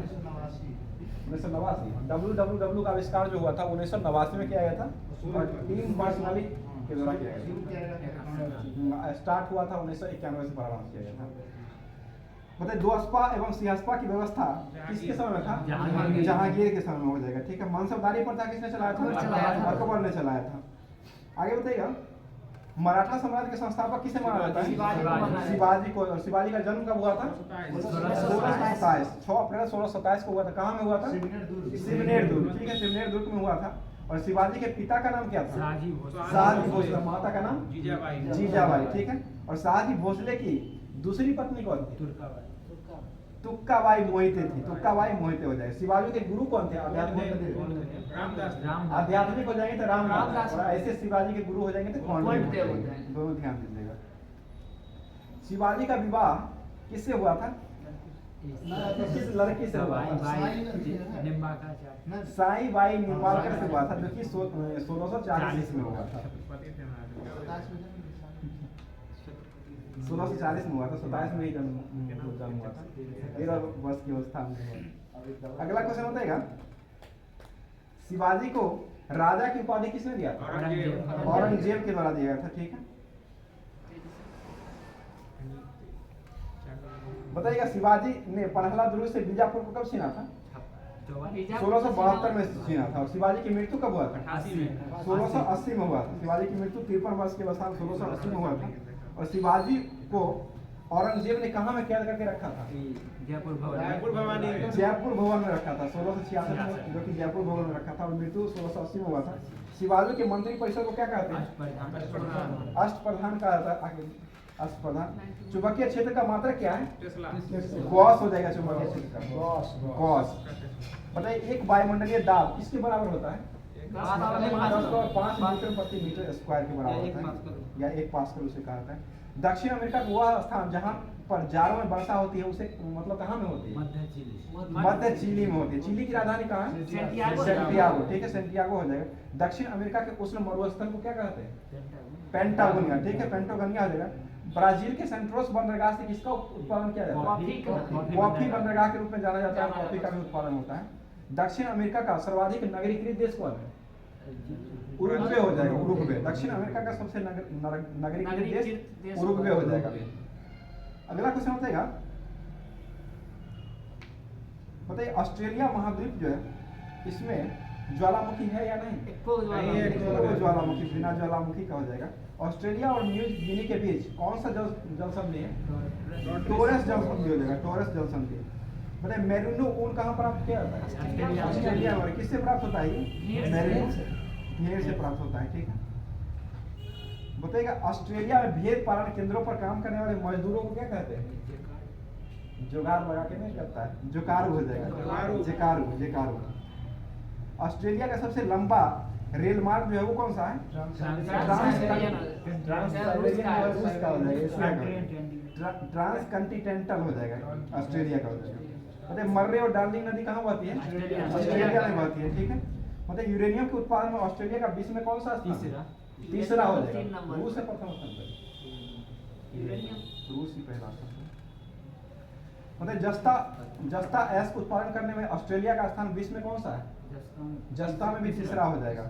Speaker 4: WWW का आविष्कार जो हुआ था 1989 में किया गया था। और टीम बर्नर्स-ली के द्वारा किया गया था। स्टार्ट हुआ था 1991 से प्रारंभ किया गया था। बताइए, द्वस्पा एवं सिंहस्पा की व्यवस्था किसके समय में था? जहांगीर के समय में हो जाएगा, ठीक है। मनसबदारी प्रथा किसने चलाया था? अकबर ने चलाया था। आगे बताइएगा, मराठा साम्राज्य के संस्थापक किसे माना जाता है? शिवाजी को। और शिवाजी का जन्म कब हुआ था? 1627। 6 अप्रैल 1627 को हुआ था। कहाँ में हुआ था? सिवनेर दुर्ग, ठीक है। सिवनेर दुर्ग में हुआ था। और शिवाजी के पिता का नाम क्या था? शाहजी भोसले। माता का नाम? जीजाबाई, ठीक है। और शाहजी भोसले की दूसरी पत्नी कौन थी? तुक्काबाई मोहिते थी। तुक्काबाई मोहिते हो जाएगा। शिवाजी के गुरु कौन थे? आध्यात्मिक हो जाएंगे तो रामदास। और ऐसे शिवाजी के गुरु हो जाएंगे तो कौन? दोनों ध्यान दीजिएगा। शिवाजी का विवाह किससे हुआ था? किस लड़की से हुआ था? साई बाई निम्बालकर से हुआ था, जो कि 1640 में हुआ था। 1640 में हुआ था। 27 में ही जन्म हुआ था। 13 वर्ष की अवस्था में। अगला क्वेश्चन बताएगा, शिवाजी को राजा की उपाधि किसने दिया था? औरंगजेब के द्वारा दिया गया था, ठीक है। बताइएगा, शिवाजी ने पन्हला दुर्ग से बीजापुर को कब छीना था? 1672 में छीना था। और शिवाजी की मृत्यु कब हुआ था? 1680 में हुआ था। शिवाजी की मृत्यु 53 वर्ष के अवस्था में 1680 में हुआ था। और शिवाजी को औरंगजेब ने कहाँ में कैद करके रखा था? जयपुर भवन में रखा था 1666 में, जो कि जयपुर भवन में रखा था। और मृत्यु 1680 में हुआ था। शिवाजी के मंत्री परिषद को क्या कहते हैं? अष्टप्रधान कहा जाता है। अष्टप्रधान। चुंबकीय क्षेत्र का मात्रक क्या है? गॉस हो जाएगा चुंबकीय क्षेत्र का। गॉस। बताइए, एक वायुमंडलीय दाब किसके बराबर होता है? 10.5 न्यूटन प्रति मीटर स्क्वायर के बराबर होता है, या 1 पास्कल उसे कहा जाता है। दक्षिण अमेरिका का वह स्थान जहाँ पर जाड़ों में वर्षा होती है, उसे मतलब कहाँ में होती है? मध्य चिली में होती है। चिली की राजधानी कहाँ है? सेंटियागो। ठीक है, सेंटियागो हो जाएगा। दक्षिण अमेरिका के उष्ण मरुस्थल को क्या कहते हैं? पेंटागोनिया। ठीक है, पेंटागोनिया हो जाएगा। ब्राजील के सेंट्रोस बंदरगाह से किसका उत्पादन किया जाता है? कॉफी बंदरगाह के रूप में जाना जाता है, कॉफी का भी उत्पादन होता है। दक्षिण अमेरिका का सर्वाधिक नगरीकृत देश कौन है? उरुग्वे हो जाएगा, उरुग्वे। दक्षिण अमेरिका का सबसे नगरीकृत देश उरुग्वे हो जाएगा। अगला क्वेश्चन बताएगा, बताइए ऑस्ट्रेलिया महाद्वीप जो है इसमें ज्वालामुखी है या नहीं? ज्वालामुखी, बिना ज्वालामुखी का हो जाएगा। ऑस्ट्रेलिया और न्यू गिनी के बीच कौन सा जल संधि है? टोरस जल संधि हो जाएगा, टोरस जल संधि। बताइए मेरिनो ऊन कहाँ प्राप्त किया जाता है? ऑस्ट्रेलिया में। किससे प्राप्त होता है ये? मेरिनो भेड़ से प्राप्त होता है। ठीक है, बताइएगा ऑस्ट्रेलिया में भेड़ पालन केंद्रों पर काम करने वाले मजदूरों को क्या कहते हैं? जुगाड़ लगा के नहीं करता है, जुकारू हो जाएगा, जेकारू। ऑस्ट्रेलिया का सबसे लंबा रेल मार्ग जो है वो कौन सा है? ट्रांसकंटिनेंटल हो जाएगा, ऑस्ट्रेलिया का हो जाएगा। बताइए मर्रे और डार्लिंग नदी कहाँ बहती है? ऑस्ट्रेलिया में बहती है। ठीक है, मतलब यूरेनियम के उत्पादन में ऑस्ट्रेलिया का विश्व में कौन सा स्थान? तीसरा हो जाएगा। रूस है प्रथम स्थान पर, रूस ही पहला स्थान। मतलब जस्ता एस को उत्पादन करने में ऑस्ट्रेलिया का स्थान विश्व में कौन सा है? जस्ता में भी तीसरा हो जाएगा।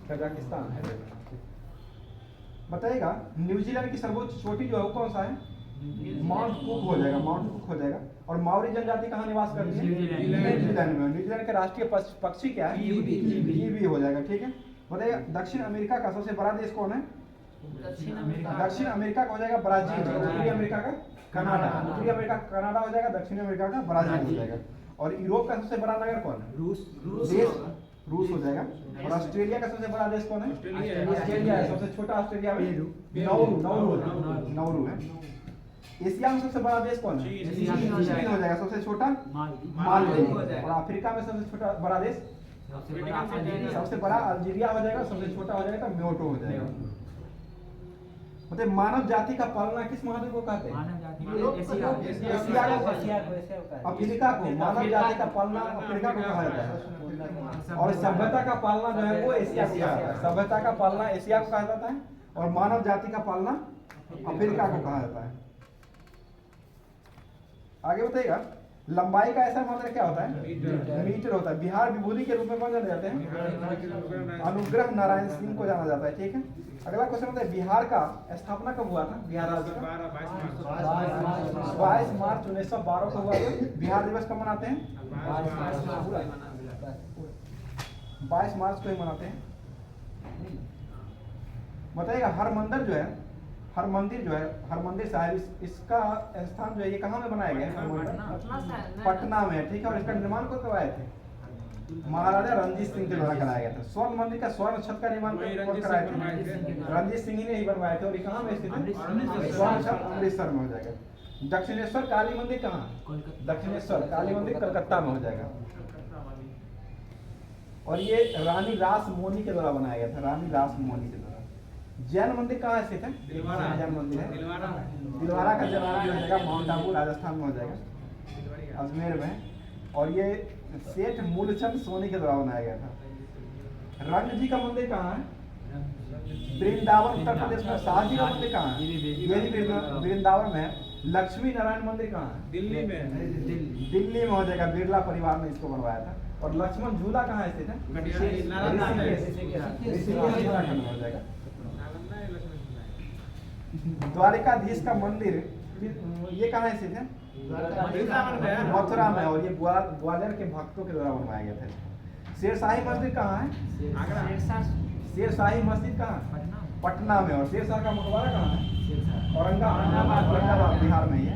Speaker 4: कजाकिस्तान है। बताइएगा न्यूजीलैंड की सर्वोच्च चोटी जो है वो कौन सा है? माउंट कुक हो जाएगा, माउंट कुक हो जाएगा। और माओरी जनजाति कहाँ निवास करती है? न्यूजीलैंड में। न्यूजीलैंड के राष्ट्रीय पक्षी क्या है? कीवी हो जाएगा। ठीक है, बताइए दक्षिण अमेरिका का सबसे बड़ा देश कौन है? दक्षिण अमेरिका का हो जाएगा ब्राजील। उत्तरी अमेरिका का कनाडा। उत्तरी अमेरिका का कनाडा हो जाएगा, दक्षिण अमेरिका का ब्राजील हो जाएगा। और यूरोप का सबसे बड़ा नगर कौन है? रूस हो जाएगा। और ऑस्ट्रेलिया का सबसे बड़ा देश कौन है? ऑस्ट्रेलिया है। सबसे छोटा ऑस्ट्रेलिया में नौरू है। एशिया में सबसे बड़ा देश कौन है? चीन हो जाएगा। सबसे छोटा मालदीव। और अफ्रीका में सबसे छोटा बड़ा देश? सबसे बड़ा अल्जीरिया हो जाएगा, सबसे छोटा हो जाएगा म्योटो हो जाएगा। मतलब मानव जाति का पालना किस महाद्वीप को कहते हैं? अफ्रीका को। मानव जाति का पालना अफ्रीका को कहा जाता है। और सभ्यता का पालना जो है वो एशिया को कहा जाता है। सभ्यता का पालना एशिया को कहा जाता है और मानव जाति का पालना अफ्रीका को कहा जाता है। आगे बताइएगा लंबाई का ऐसा मात्रा क्या होता है? मीटर होता है। बिहार विभूति के रूप में कौन जाने जाते हैं? अनुग्रह नारायण सिंह को जाना जाता है। ठीक है, अगला क्वेश्चन होता है बिहार का स्थापना कब हुआ था? बिहार राज्य का 22 मार्च 1912 को हुआ था। बिहार दिवस कब मनाते हैं? 22 मार्च को ही मनाते हैं। बताइएगा हरमंदिर साहिब इसका स्थान जो है ये कहाँ में बनाया गया है? पटना में। ठीक है, और इसका निर्माण कौन करवाए थे? महाराजा रणजीत सिंह के द्वारा कराया गया था। स्वर्ण मंदिर का स्वर्ण छत का निर्माण कौन कराए थे? रणजीत सिंह ही ने ही बनवाए थे। और ये कहाँ में स्थित है? स्वर्ण छत अमृतसर में हो जाएगा। दक्षिणेश्वर काली मंदिर कहाँ? दक्षिणेश्वर काली मंदिर कलकत्ता में हो जाएगा। और ये रानी रास मोनी के द्वारा बनाया गया था, रानी रास मोनी के द्वारा। जैन मंदिर कहाँ स्थित है? जैन मंदिर है दिलवारा का जलाराम हो जाएगा, माउंट आबू राजस्थान में हो जाएगा, अजमेर में। और ये सेठ मूलचंद सोनी के द्वारा बनाया गया था। रंग जी का मंदिर कहाँ है? वृंदावन उत्तर प्रदेश में। शाह जी का मंदिर कहाँ है? ये भी वृंदावन में है। लक्ष्मी नारायण मंदिर कहाँ है? दिल्ली में हो जाएगा। बिरला परिवार ने इसको बनवाया था। और लक्ष्मण झूला कहाँ स्थित है? उत्तराखंड में हो जाएगा। द्वारिकाधीश का मंदिर ये कहाँ स्थित है? मथुरा में। और ये ग्वालियर के भक्तों के द्वारा बनवाया गया था। शेरशाही मस्जिद कहाँ है? शेरशाही मस्जिद कहाँ है? पटना में। और शेरशाह का मकबरा कहाँ है? औरंगाबाद बिहार में ही है।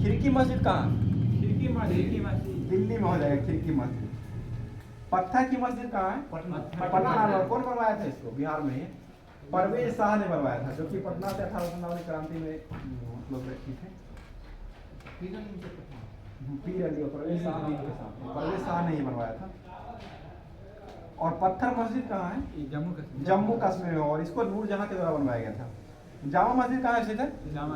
Speaker 4: खिड़की मस्जिद कहाँ है? दिल्ली में हो जाएगा खिड़की मस्जिद। पत्थर की मस्जिद कहाँ है? पटना में। कौन बनवाया था इसको? बिहार में ही परवेज शाह ने बनवाया था, जो कि पटना से 1859 क्रांति में मतलब व्यक्ति थे। पीर अली और परवेज शाह भी के साथ थे। परवेज शाह ने ही बनवाया था। और पत्थर मस्जिद कहाँ है? जम्मू कश्मीर में, और इसको नूरजहां के द्वारा बनवाया गया था। जामा मस्जिद कहाँ स्थित है?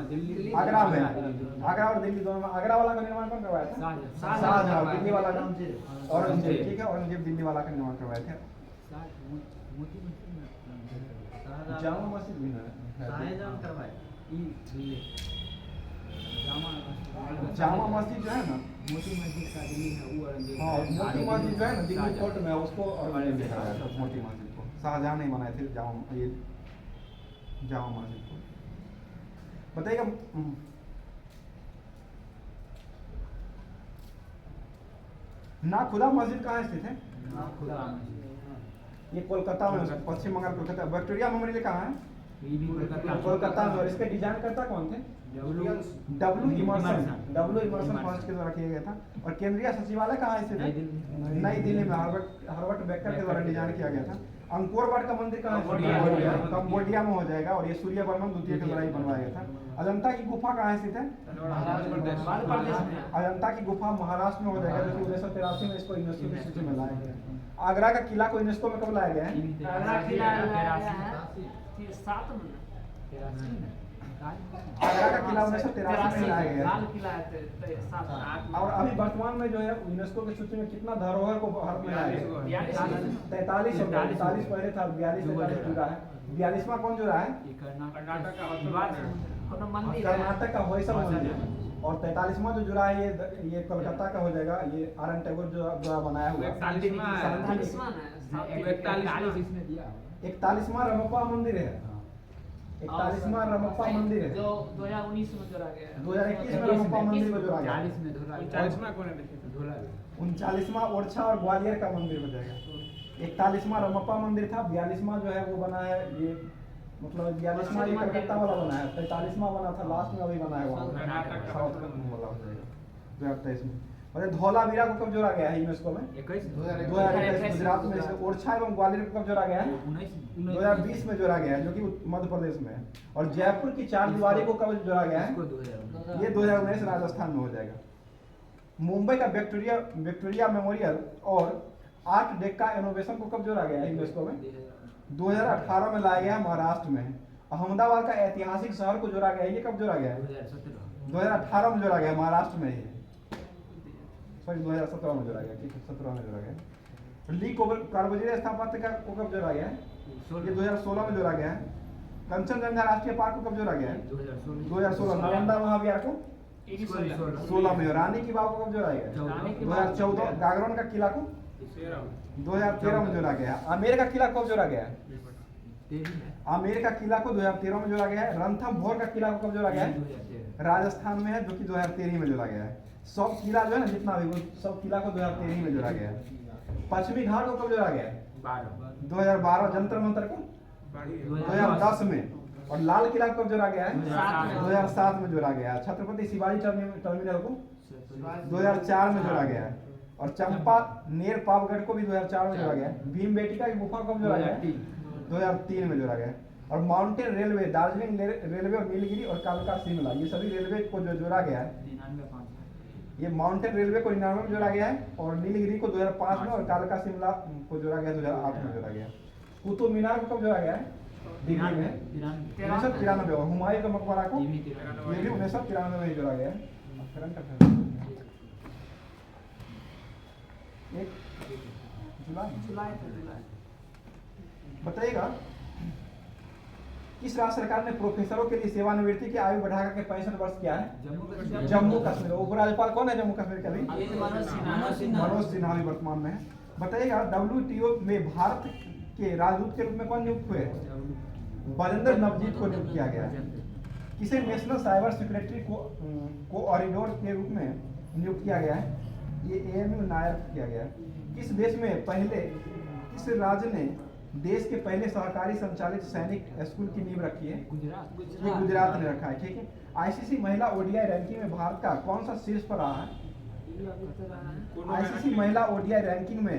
Speaker 2: दिल्ली
Speaker 4: आगरा में। आगरा और दिल्ली दोनों में। आगरा वाला का निर्माण कौन करवाया था? शाहजहां। दिल्ली वाला का औरंगजेब, ठीक है, औरंगजेब दिल्ली वाला का निर्माण करवाए थे। जामा मस्जिद भी ना है। जामा मस्जिद जो है ना,
Speaker 2: मोती मस्जिद का दिल्ली में वो औरंगजेब
Speaker 4: हाँ, मोती मस्जिद जो है ना दिल्ली कोर्ट में है, उसको औरंगजेब ने कराया था। मोती मस्जिद को शाहजहां नहीं बनाए थे। जामा मस्जिद को बताइएगा। नाखुदा मस्जिद कहाँ स्थित है? ये कोलकाता में, पश्चिम बंगाल कोलकाता। विक्टोरिया मेमोरियल कहाँ है? कोलकाता में। और इसके डिजाइन करता कौन थे? डब्ल्यू इमर्सन फर्स्ट के द्वारा किया गया था। और केंद्रीय सचिवालय कहाँ स्थित है? नई दिल्ली में हार्वर्ड बेकर के द्वारा डिजाइन किया गया था। अंकोर वाट का मंदिर कहाँ है? कंबोडिया में हो जाएगा। और ये सूर्य वर्मन द्वितीय के द्वारा ही बनवाया गया था। अजंता की गुफा कहाँ स्थित है? अजंता की गुफा महाराष्ट्र में हो जाएगा, जो कि 1983 में इसको यूनेस्को की सूची में लाया गया। आगरा का किला को यूनेस्को में कब लाया गया है? आगरा का किला 1983 में लाया गया है। और अभी वर्तमान में जो है यूनेस्को की सूची में कितना धरोहर को भारत में लाया गया? 43 पहले था, 42 जुड़ा है। 42वां कौन जुड़ा है? कर्नाटक का होयसल मंदिर। और 43वां जो जुड़ा है ये कोलकाता का हो जाएगा। ये आर.एन. टैगोर जो बनाया हुआ। 41वां रमप्पा मंदिर है। 41वां रमप्पा मंदिर है,
Speaker 2: जो 2019 में जोड़ा गया है।
Speaker 4: 2021 में रमप्पा मंदिर को जोड़ा गया। 39वां ओरछा और ग्वालियर का मंदिर हो जाएगा। 41वां रमप्पा मंदिर था। 42वां जो है वो बना है, ये मतलब 42वां ये कलकत्ता वाला बना है। 43वां बना था लास्ट में, अभी बना है वहाँ साउथ वाला हो जाएगा 2023 में। और धौलावीरा को कब जोड़ा गया है यूनेस्को में? 2021 गुजरात में। ओरछा एवं ग्वालियर को कब जोड़ा गया है? 2020 में जोड़ा गया है, जो कि मध्य प्रदेश में है। और जयपुर की चार दीवारी को कब जोड़ा गया है? ये 2019 राजस्थान में हो जाएगा। मुंबई का विक्टोरिया मेमोरियल और आर्ट डेक्का इनोवेशन को कब जोड़ा गया है यूनेस्को में? 2018 में लाया गया है, महाराष्ट्र में। अहमदाबाद का ऐतिहासिक शहर को जोड़ा गया है, ये कब जोड़ा गया है? 2018 में जोड़ा गया, महाराष्ट्र में ही। सॉरी 2017 में जोड़ा गया, ठीक है, 17 में जोड़ा गया। ली कार्बोजियर स्थापत्य का को कब जोड़ा गया है? ये 2016 में जोड़ा गया है। कंचनजंगा राष्ट्रीय पार्क को कब जोड़ा गया है? 2016। नालंदा महाविहार को 16 में। रानी की बाव को कब जोड़ा गया? 2014। गागरोन का किला को 2013 में जोड़ा गया। आमेर का किला कब जोड़ा गया है? आमेर का किला को 2013 में जोड़ा गया है। रणथंभौर का किला को कब जोड़ा गया है? राजस्थान में है, जो कि 2013 में जोड़ा गया है। सब किला जो है ना, जितना भी वो सब किला को 2013 में जोड़ा गया है। पश्चिमी घाट को कब जोड़ा गया है? 2012। जंतर मंतर को 2010 में। और लाल किला को कब जोड़ा गया है? 2007 में जोड़ा गया है। छत्रपति शिवाजी टर्मिनल को 2004 में जोड़ा गया है। और चंपा नेर पावगढ़ को भी 2004 में जोड़ा गया है। भीमबेटका की गुफा कब जोड़ा गया है? 2003 में जोड़ा गया है। और माउंटेन रेलवे, दार्जिलिंग रेलवे और नीलगिरी और कालका शिमला, ये सभी रेलवे को जो जोड़ा गया है, ये माउंटेन रेलवे को 99 में जोड़ा गया है। और नीलगिरी को 2005 में, और कालका शिमला को जोड़ा गया 2008 में जोड़ा गया। कुतुब मीनार को कब जोड़ा गया है? दिल्ली में 1993। और हुमायूं का मकबरा को ये भी 1993 में ही जोड़ा गया है। जुलाई बताइएगा, किस राज्य सरकार ने प्रोफेसरों के लिए सेवानिवृत्ति की आयु बढ़ाकर के 65 वर्ष किया है? जम्मू कश्मीर। उपराज्यपाल कौन है जम्मू कश्मीर का? मनोज सिन्हा भी वर्तमान में है। बताइएगा, WTO में भारत के राजदूत के रूप में कौन नियुक्त हुए? बजेंद्र नवजीत को नियुक्त किया गया है। किसे नेशनल साइबर सिक्योरिटी कोऑर्डिनेटर के रूप में नियुक्त किया गया है? ये AMU नायर किया गया है। किस देश में किस राज्य ने देश के पहले सहकारी संचालित सैनिक स्कूल की नींव रखी है? ये गुजरात ने रखा है, ठीक है। ICC महिला ODI रैंकिंग में भारत का कौन सा शीर्ष पर रहा है? ICC महिला ODI रैंकिंग में